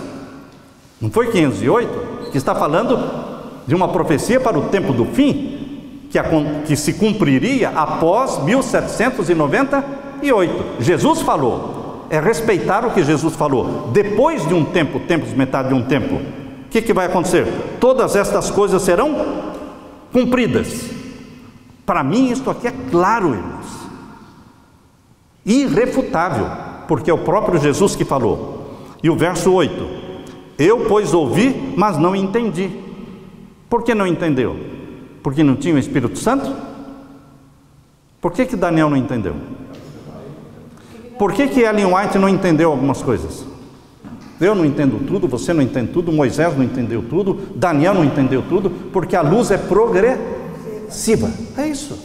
Não foi 508? Que está falando de uma profecia para o tempo do fim, que se cumpriria após 1798. Jesus falou, é respeitar o que Jesus falou. Depois de um tempo, tempos metade de um tempo, o que vai acontecer? Todas estas coisas serão cumpridas. Para mim isto aqui é claro, irmãos, irrefutável, porque é o próprio Jesus que falou. E o verso 8: eu, pois, ouvi, mas não entendi. Por que não entendeu? Porque não tinha o Espírito Santo? Por que Daniel não entendeu? Por que Ellen White não entendeu algumas coisas? Eu não entendo tudo, você não entende tudo, Moisés não entendeu tudo, Daniel não entendeu tudo, porque a luz é progressiva. É isso,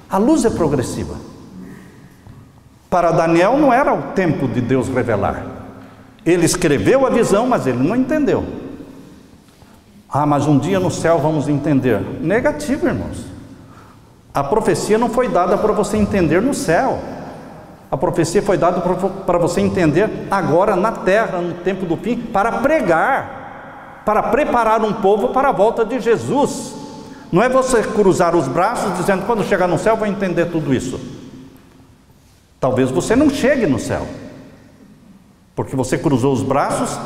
a luz é progressiva. Para Daniel não era o tempo de Deus revelar. Ele escreveu a visão, mas ele não entendeu. Ah, mas um dia no céu vamos entender. Negativo, irmãos. A profecia não foi dada para você entender no céu. A profecia foi dada para você entender agora na terra, no tempo do fim, para pregar, para preparar um povo para a volta de Jesus. Não é você cruzar os braços dizendo, quando chegar no céu vou entender tudo isso. Talvez você não chegue no céu, porque você cruzou os braços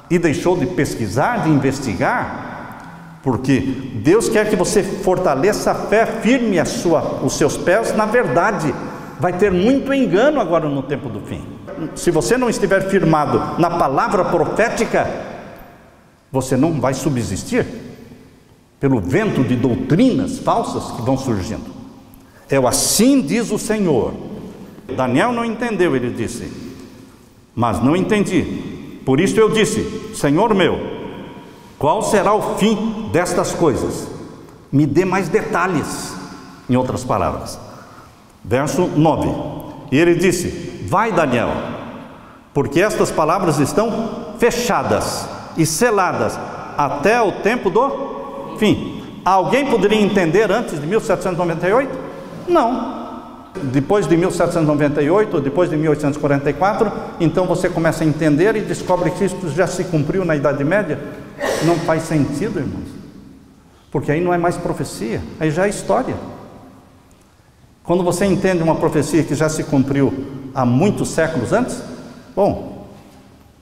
e deixou de pesquisar, de investigar, porque Deus quer que você fortaleça a fé, firme os seus pés na verdade. Vai ter muito engano agora no tempo do fim. Se você não estiver firmado na palavra profética, você não vai subsistir pelo vento de doutrinas falsas que vão surgindo. É o assim diz o Senhor. Daniel não entendeu, ele disse, mas não entendi. Por isso eu disse, Senhor meu, qual será o fim destas coisas? Me dê mais detalhes, em outras palavras. Verso 9, e ele disse, vai Daniel, porque estas palavras estão fechadas e seladas até o tempo do fim. Alguém poderia entender antes de 1798? Não. Depois de 1798, ou depois de 1844, então você começa a entender e descobre que isso já se cumpriu na Idade Média. Não faz sentido, irmãos, porque aí não é mais profecia, aí já é história. Quando você entende uma profecia que já se cumpriu há muitos séculos antes, bom,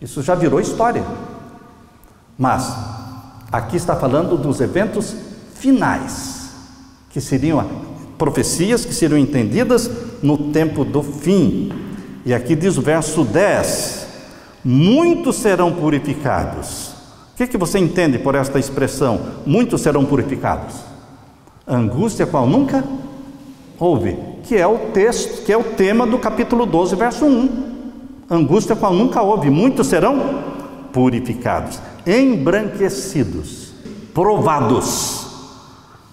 isso já virou história. Mas aqui está falando dos eventos finais, que seriam profecias que seriam entendidas no tempo do fim. E aqui diz o verso 10, muitos serão purificados. O que você entende por esta expressão, muitos serão purificados? Angústia qual nunca houve, que é o texto, que é o tema do capítulo 12, verso 1. Angústia qual nunca houve, muitos serão purificados, embranquecidos, provados.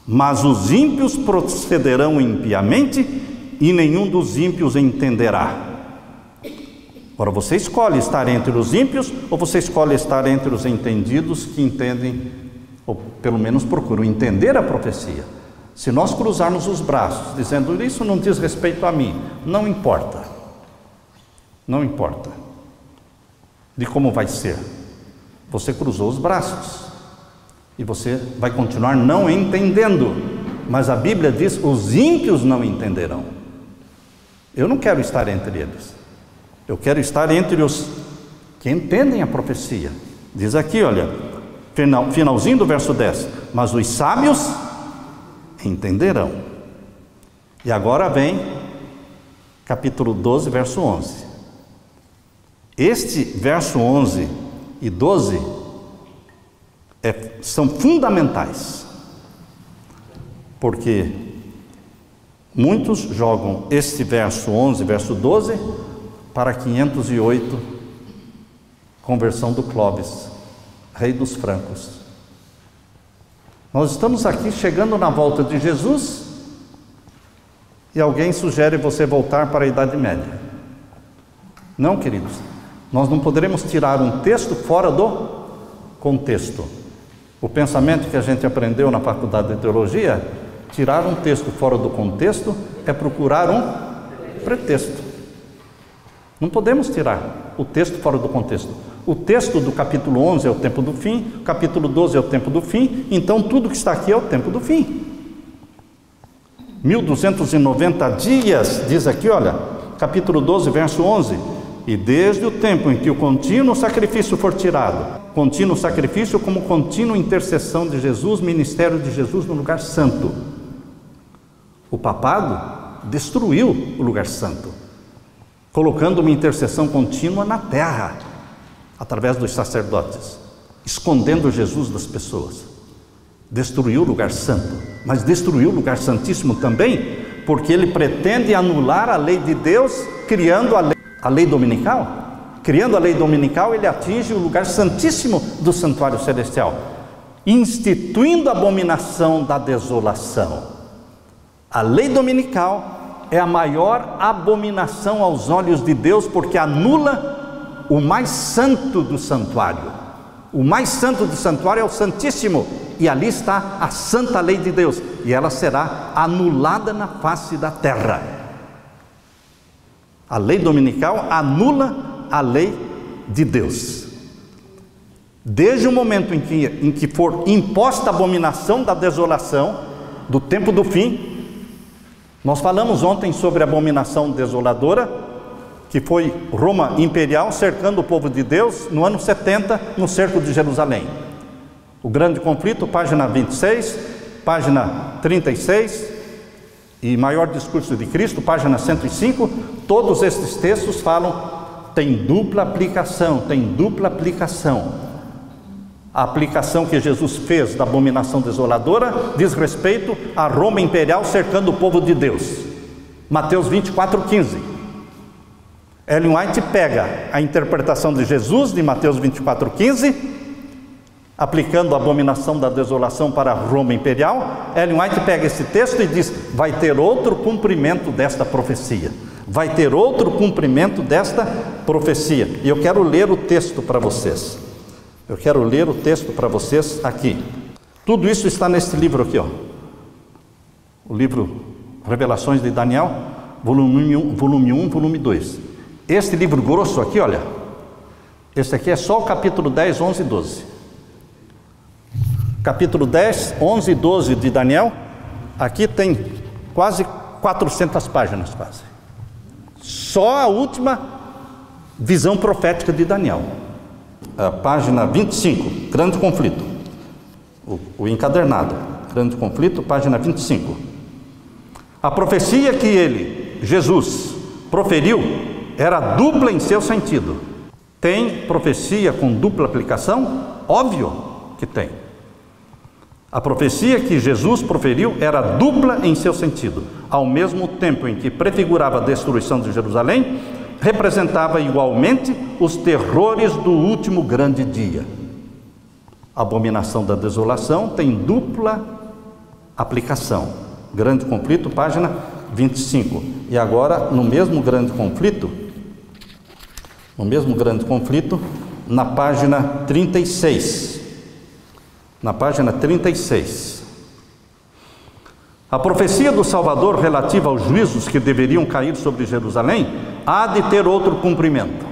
Mas os ímpios procederão impiamente, e nenhum dos ímpios entenderá. Agora você escolhe estar entre os ímpios, ou você escolhe estar entre os entendidos que entendem, ou pelo menos procuram entender a profecia. Se nós cruzarmos os braços, dizendo, isso não diz respeito a mim, não importa. Não importa de como vai ser. Você cruzou os braços e você vai continuar não entendendo, mas a Bíblia diz, os ímpios não entenderão. Eu não quero estar entre eles, eu quero estar entre os que entendem a profecia. Diz aqui, olha, finalzinho do verso 10, mas os sábios entenderão. E agora vem capítulo 12, verso 11. Este verso 11 e 12 são fundamentais, porque muitos jogam este verso 11, verso 12 para 508, conversão do Clóvis, rei dos francos. Nós estamos aqui chegando na volta de Jesus e alguém sugere você voltar para a Idade Média. Não, queridos, nós não poderemos tirar um texto fora do contexto. O pensamento que a gente aprendeu na faculdade de teologia, tirar um texto fora do contexto é procurar um pretexto. Não podemos tirar o texto fora do contexto. O texto do capítulo 11 é o tempo do fim, o capítulo 12 é o tempo do fim, então tudo que está aqui é o tempo do fim. 1290 dias, diz aqui, olha, capítulo 12, verso 11, e desde o tempo em que o contínuo sacrifício for tirado, contínuo sacrifício como contínua intercessão de Jesus, ministério de Jesus no lugar santo. O papado destruiu o lugar santo, colocando uma intercessão contínua na terra, através dos sacerdotes, escondendo Jesus das pessoas. Destruiu o lugar santo, mas destruiu o lugar santíssimo também, porque ele pretende anular a lei de Deus, criando a lei dominical. Criando a lei dominical, ele atinge o lugar santíssimo do santuário celestial, instituindo a abominação da desolação. A lei dominical é a maior abominação aos olhos de Deus, porque anula o mais santo do santuário. O mais santo do santuário é o Santíssimo, e ali está a santa lei de Deus, e ela será anulada na face da terra. A lei dominical anula a lei de Deus. desde o momento em que for imposta a abominação da desolação, do tempo do fim. Nós falamos ontem sobre a abominação desoladora, que foi Roma imperial cercando o povo de Deus no ano 70, no cerco de Jerusalém. O grande conflito, página 26, página 36, e Maior Discurso de Cristo, página 105, todos esses textos falam, tem dupla aplicação. A aplicação que Jesus fez da abominação desoladora diz respeito a Roma imperial cercando o povo de Deus. Mateus 24:15. Ellen White pega a interpretação de Jesus de Mateus 24:15, aplicando a abominação da desolação para Roma imperial. Ellen White pega esse texto e diz, vai ter outro cumprimento desta profecia. Vai ter outro cumprimento desta profecia. E eu quero ler o texto para vocês. Eu quero ler o texto para vocês aqui. Tudo isso está nesse livro aqui, ó. O livro Revelações de Daniel, volume 1, volume 2. Este livro grosso aqui, olha, este aqui é só o capítulo 10, 11 e 12. Capítulo 10, 11 e 12 de Daniel, aqui tem quase 400 páginas, quase. Só a última visão profética de Daniel. A página 25, grande conflito. O encadernado, grande conflito, página 25. A profecia que ele, Jesus, proferiu era dupla em seu sentido. Tem profecia com dupla aplicação? Óbvio que tem. A profecia que Jesus proferiu era dupla em seu sentido. Ao mesmo tempo em que prefigurava a destruição de Jerusalém, representava igualmente os terrores do último grande dia. A abominação da desolação tem dupla aplicação. Grande conflito, página 25. E agora, no mesmo grande conflito, na página 36. Na página 36. A profecia do Salvador relativa aos juízos que deveriam cair sobre Jerusalém há de ter outro cumprimento.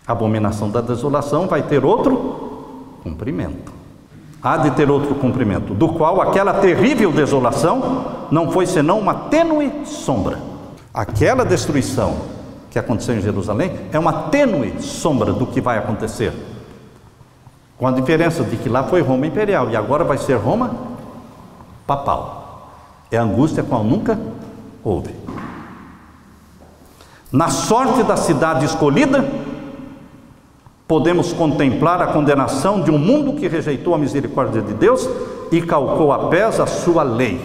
A abominação da desolação vai ter outro cumprimento. Há de ter outro cumprimento, do qual aquela terrível desolação não foi senão uma tênue sombra. Aquela destruição que aconteceu em Jerusalém é uma tênue sombra do que vai acontecer. Com a diferença de que lá foi Roma imperial e agora vai ser Roma papal. É a angústia qual nunca houve. Na sorte da cidade escolhida, podemos contemplar a condenação de um mundo que rejeitou a misericórdia de Deus e calcou a pés a sua lei.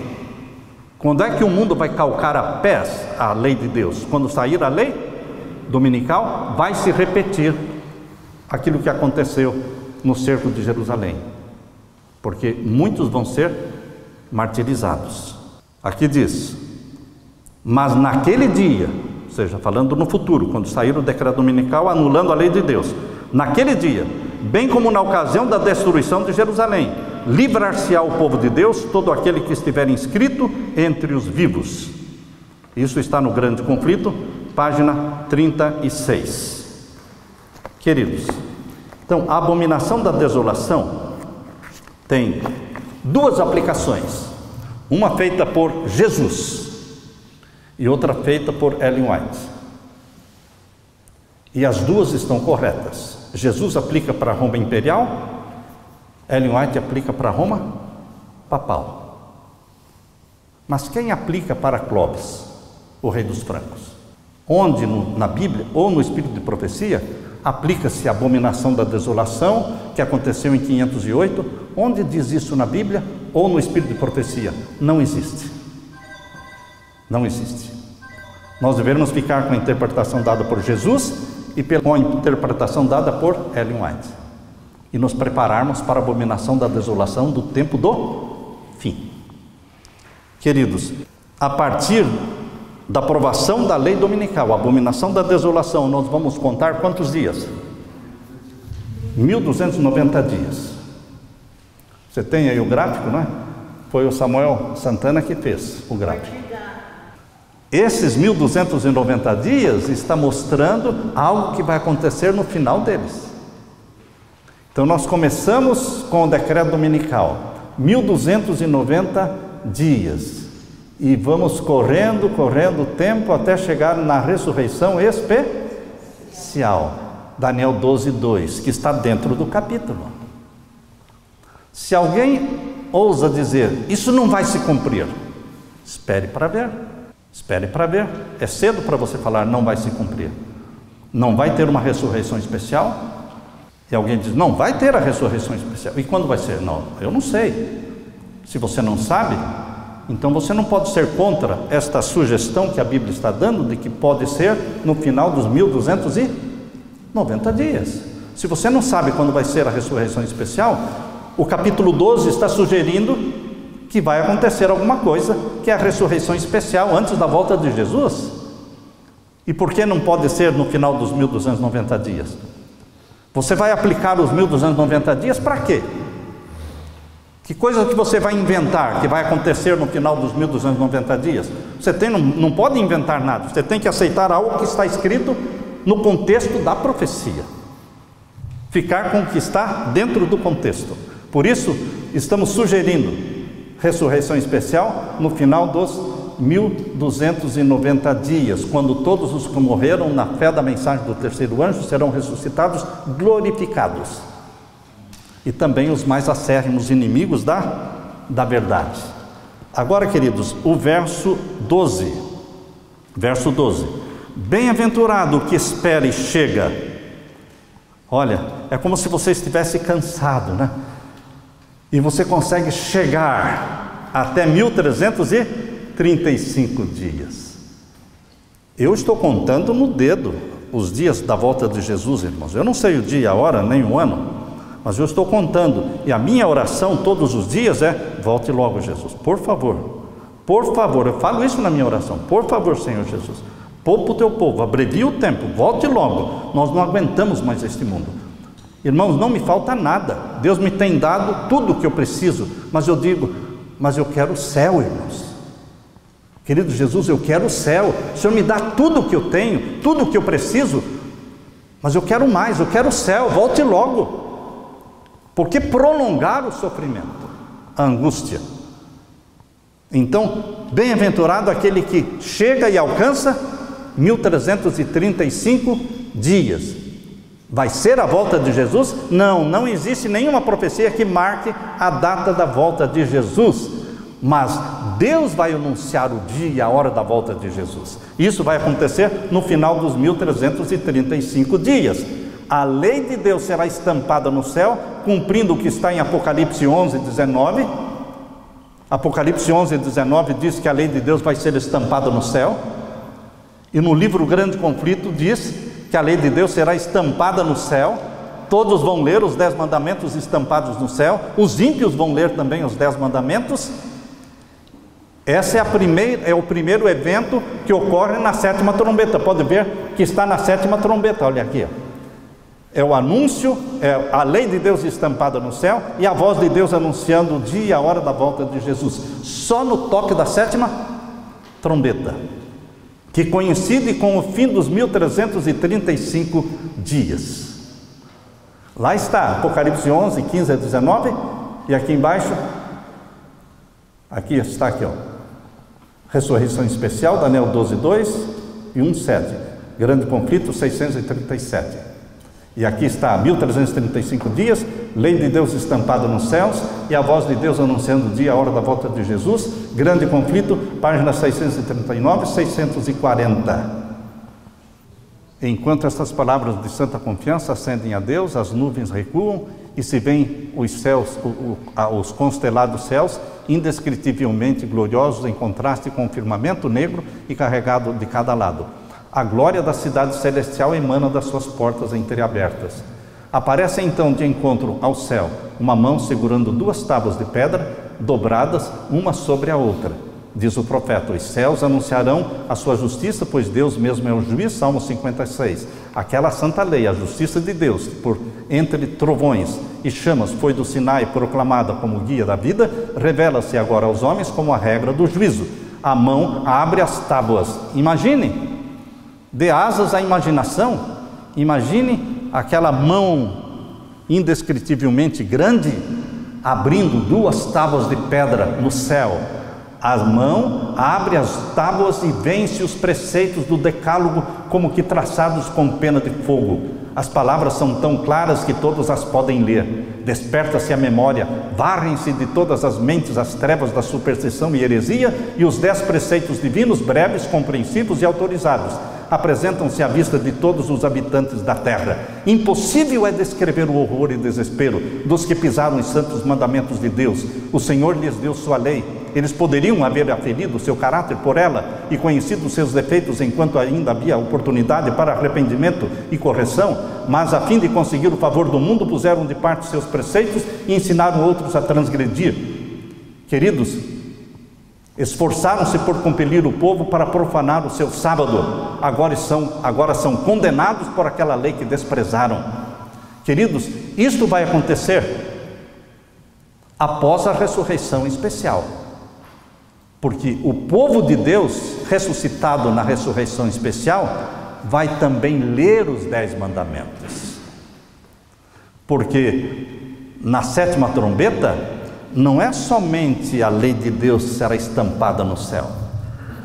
Quando é que o mundo vai calcar a pés a lei de Deus? Quando sair a lei dominical, vai se repetir aquilo que aconteceu no cerco de Jerusalém, porque muitos vão ser martirizados. Aqui diz, mas naquele dia, ou seja, falando no futuro, quando sair o decreto dominical anulando a lei de Deus, naquele dia, bem como na ocasião da destruição de Jerusalém, livrar-se-á o povo de Deus, todo aquele que estiver inscrito entre os vivos. Isso está no grande conflito, página 36. Queridos, então a abominação da desolação tem duas aplicações, uma feita por Jesus e outra feita por Ellen White, e as duas estão corretas. Jesus aplica para Roma imperial, Ellen White aplica para Roma papal. Mas quem aplica para Clóvis, o rei dos francos? Onde na Bíblia ou no Espírito de Profecia aplica-se a abominação da desolação que aconteceu em 508? Onde diz isso na Bíblia ou no Espírito de Profecia? Não existe. Não existe. Nós devemos ficar com a interpretação dada por Jesus e com a interpretação dada por Ellen White, e nos prepararmos para a abominação da desolação do tempo do fim. Queridos, a partir da aprovação da lei dominical, a abominação da desolação, nós vamos contar quantos dias? 1290 dias. Você tem aí o gráfico, não é? Foi o Samuel Santana que fez o gráfico. Esses 1290 dias está mostrando algo que vai acontecer no final deles. Então nós começamos com o decreto dominical, 1290 dias, e vamos correndo o tempo até chegar na ressurreição especial, Daniel 12:2, que está dentro do capítulo. Se alguém ousa dizer, isso não vai se cumprir, espere para ver, é cedo para você falar não vai se cumprir, não vai ter uma ressurreição especial. E alguém diz, não, vai ter a ressurreição especial. E quando vai ser? Não, eu não sei. Se você não sabe, então você não pode ser contra esta sugestão que a Bíblia está dando, de que pode ser no final dos 1290 dias. Se você não sabe quando vai ser a ressurreição especial, o capítulo 12 está sugerindo que vai acontecer alguma coisa, que é a ressurreição especial antes da volta de Jesus. E por que não pode ser no final dos 1290 dias? Você vai aplicar os 1290 dias para quê? Que coisa que você vai inventar, que vai acontecer no final dos 1290 dias? Você não pode inventar nada, você tem que aceitar algo que está escrito no contexto da profecia. Ficar com o que está dentro do contexto. Por isso, estamos sugerindo ressurreição especial no final dos 1290 dias, quando todos os que morreram na fé da mensagem do terceiro anjo serão ressuscitados, glorificados, e também os mais acérrimos inimigos da verdade. Agora, queridos, o verso 12, bem-aventurado o que espera e chega. Olha, é como se você estivesse cansado, né? E você consegue chegar até 1335 dias. Eu estou contando no dedo os dias da volta de Jesus, irmãos. Eu não sei o dia, a hora, nem o ano, mas eu estou contando. E a minha oração todos os dias é: volte logo, Jesus, por favor. Por favor, eu falo isso na minha oração. Por favor, Senhor Jesus, poupa o teu povo, abrevia o tempo, volte logo. Nós não aguentamos mais este mundo. Irmãos, não me falta nada. Deus me tem dado tudo o que eu preciso, mas eu digo, mas eu quero o céu, irmãos. Querido Jesus, eu quero o céu. O Senhor me dá tudo o que eu tenho, tudo o que eu preciso, mas eu quero mais, eu quero o céu, volte logo. Por que prolongar o sofrimento, a angústia? Então, bem-aventurado aquele que chega e alcança 1335 dias. Vai ser a volta de Jesus? Não existe nenhuma profecia que marque a data da volta de Jesus. Mas Deus vai anunciar o dia e a hora da volta de Jesus. Isso vai acontecer no final dos 1335 dias. A lei de Deus será estampada no céu, cumprindo o que está em Apocalipse 11:19. Apocalipse 11:19 diz que a lei de Deus vai ser estampada no céu. E no livro Grande Conflito diz que a lei de Deus será estampada no céu. Todos vão ler os 10 mandamentos estampados no céu. Os ímpios vão ler também os 10 mandamentos. Essa é o primeiro evento que ocorre na 7ª trombeta. Pode ver que está na 7ª trombeta, olha aqui. É o anúncio, é a lei de Deus estampada no céu e a voz de Deus anunciando o dia e a hora da volta de Jesus. Só no toque da 7ª trombeta, que coincide com o fim dos 1335 dias. Lá está, Apocalipse 11, 15 a 19, e aqui embaixo, aqui está aqui, ó, ressurreição especial, Daniel 12:2 e 1:7, grande conflito 637. E aqui está 1335 dias, lei de Deus estampada nos céus e a voz de Deus anunciando o dia e a hora da volta de Jesus, grande conflito, páginas 639 e 640. Enquanto estas palavras de santa confiança ascendem a Deus, as nuvens recuam e se veem os céus, os constelados céus, indescritivelmente gloriosos em contraste com o firmamento negro e carregado de cada lado. A glória da cidade celestial emana das suas portas entreabertas. Aparece então de encontro ao céu uma mão segurando 2 tábuas de pedra, dobradas uma sobre a outra. Diz o profeta: os céus anunciarão a sua justiça, pois Deus mesmo é o juiz. Salmo 56. Aquela santa lei, a justiça de Deus, por entre trovões e chamas, foi do Sinai proclamada como guia da vida, revela-se agora aos homens como a regra do juízo. A mão abre as tábuas. Imagine, dê asas à imaginação. Imagine aquela mão indescritivelmente grande, abrindo 2 tábuas de pedra no céu. A mão abre as tábuas e vence os preceitos do decálogo como que traçados com pena de fogo. As palavras são tão claras que todos as podem ler. Desperta-se a memória, varrem-se de todas as mentes as trevas da superstição e heresia, e os 10 preceitos divinos, breves, compreensivos e autorizados, apresentam-se à vista de todos os habitantes da terra. Impossível é descrever o horror e desespero dos que pisaram os santos mandamentos de Deus. O Senhor lhes deu sua lei. Eles poderiam haver aferido seu caráter por ela e conhecido seus defeitos enquanto ainda havia oportunidade para arrependimento e correção, mas a fim de conseguir o favor do mundo, puseram de parte seus preceitos e ensinaram outros a transgredir. Queridos, esforçaram-se por compelir o povo para profanar o seu sábado. Agora são condenados por aquela lei que desprezaram. Queridos, isto vai acontecer após a ressurreição especial. Porque o povo de Deus, ressuscitado na ressurreição especial, vai também ler os 10 mandamentos. Porque na 7ª trombeta, não é somente a lei de Deus será estampada no céu.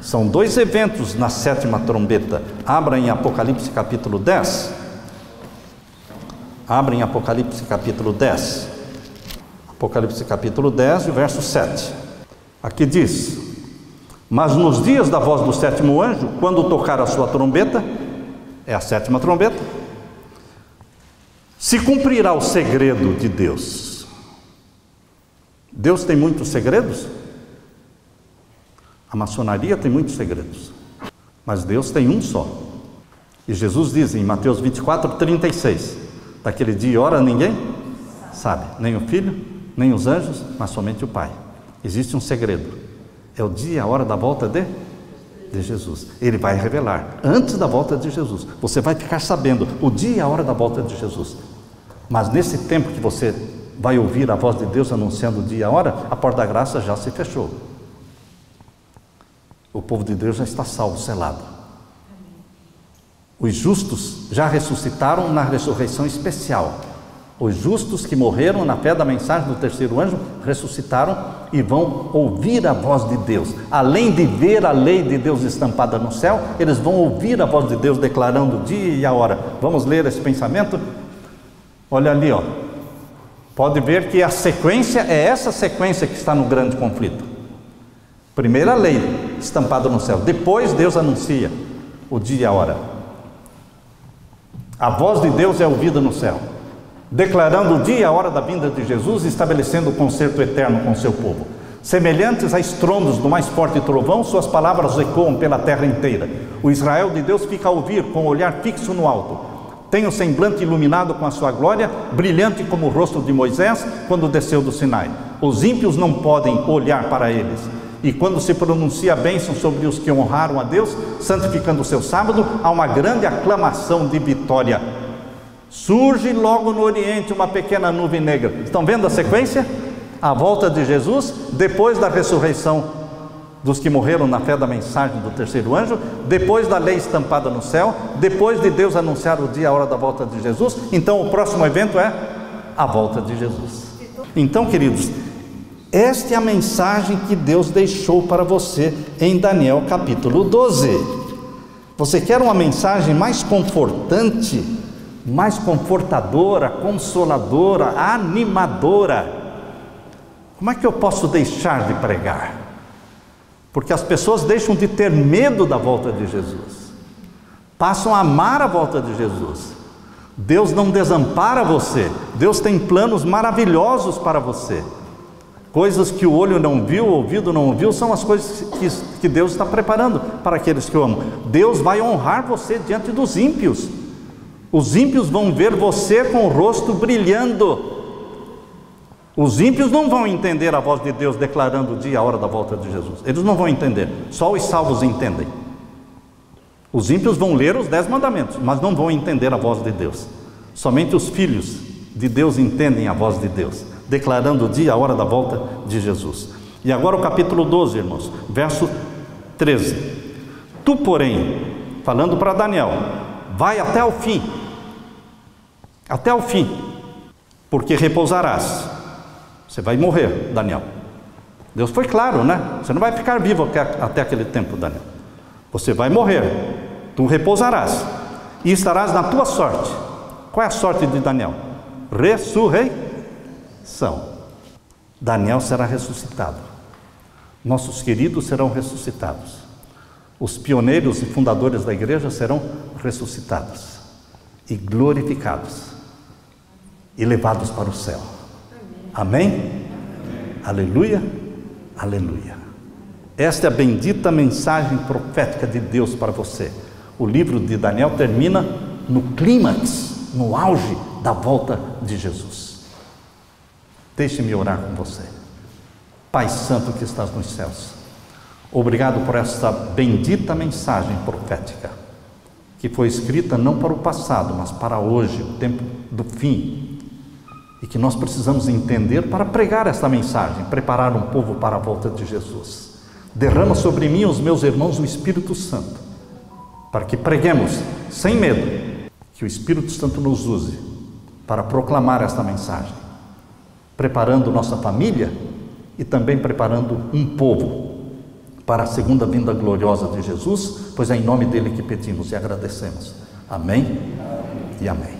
São 2 eventos na 7ª trombeta. Abra em Apocalipse capítulo 10. Abra em Apocalipse capítulo 10. Apocalipse capítulo 10, e o verso 7. Aqui diz: mas nos dias da voz do 7º anjo, quando tocar a sua trombeta, é a 7ª trombeta, se cumprirá o segredo de Deus. Deus tem muitos segredos? A maçonaria tem muitos segredos, mas Deus tem um só. E Jesus diz em Mateus 24:36, daquele dia e hora ninguém sabe, nem o Filho, nem os anjos, mas somente o Pai. Existe um segredo, é o dia e a hora da volta de Jesus. Ele vai revelar antes da volta de Jesus. Você vai ficar sabendo o dia e a hora da volta de Jesus. Mas nesse tempo que você vai ouvir a voz de Deus anunciando o dia e a hora, a porta da graça já se fechou. O povo de Deus já está salvo, selado. Os justos já ressuscitaram na ressurreição especial. Os justos que morreram na fé da mensagem do 3º anjo ressuscitaram e vão ouvir a voz de Deus. Além de ver a lei de Deus estampada no céu, eles vão ouvir a voz de Deus declarando o dia e a hora. Vamos ler esse pensamento? Olha ali, ó. Pode ver que a sequência é essa sequência que está no grande conflito. Primeiro a lei estampada no céu, depois Deus anuncia o dia e a hora. A voz de Deus é ouvida no céu, declarando o dia e a hora da vinda de Jesus, estabelecendo o concerto eterno com seu povo. Semelhantes a estrondos do mais forte trovão, suas palavras ecoam pela terra inteira. O Israel de Deus fica a ouvir com o olhar fixo no alto. Tem o semblante iluminado com a sua glória, brilhante como o rosto de Moisés quando desceu do Sinai. Os ímpios não podem olhar para eles. E quando se pronuncia a bênção sobre os que honraram a Deus, santificando o seu sábado, há uma grande aclamação de vitória. Surge logo no Oriente uma pequena nuvem negra. Estão vendo a sequência? A volta de Jesus, depois da ressurreição dos que morreram na fé da mensagem do 3º anjo, depois da lei estampada no céu, depois de Deus anunciar o dia e a hora da volta de Jesus. Então o próximo evento é a volta de Jesus. Então, queridos, esta é a mensagem que Deus deixou para você em Daniel capítulo 12. Você quer uma mensagem mais confortante, mais confortadora, consoladora, animadora? Como é que eu posso deixar de pregar? Porque as pessoas deixam de ter medo da volta de Jesus, passam a amar a volta de Jesus. Deus não desampara você, Deus tem planos maravilhosos para você. Coisas que o olho não viu, o ouvido não ouviu, são as coisas que Deus está preparando para aqueles que o amam. Deus vai honrar você diante dos ímpios. Os ímpios vão ver você com o rosto brilhando. Os ímpios não vão entender a voz de Deus declarando o dia e a hora da volta de Jesus. Eles não vão entender, só os salvos entendem. Os ímpios vão ler os 10 mandamentos, mas não vão entender a voz de Deus. Somente os filhos de Deus entendem a voz de Deus, declarando o dia e a hora da volta de Jesus. E agora o capítulo 12, irmãos, verso 13. Tu, porém, falando para Daniel, vai até o fim, porque repousarás. Você vai morrer, Daniel. Deus foi claro, né? Você não vai ficar vivo até aquele tempo, Daniel. Você vai morrer, tu repousarás e estarás na tua sorte. Qual é a sorte de Daniel? Ressurreição. Daniel será ressuscitado. Nossos queridos serão ressuscitados. Os pioneiros e fundadores da igreja serão ressuscitados e glorificados e levados para o céu. Amém? Amém? Aleluia, aleluia. Esta é a bendita mensagem profética de Deus para você. O livro de Daniel termina no clímax, no auge da volta de Jesus. Deixe-me orar com você. Pai Santo que estás nos céus, obrigado por esta bendita mensagem profética, que foi escrita não para o passado, mas para hoje, o tempo do fim, e que nós precisamos entender para pregar esta mensagem, preparar um povo para a volta de Jesus. Derrama sobre mim e os meus irmãos o Espírito Santo, para que preguemos sem medo, que o Espírito Santo nos use para proclamar esta mensagem, preparando nossa família e também preparando um povo para a segunda vinda gloriosa de Jesus, pois é em nome dele que pedimos e agradecemos. Amém e amém.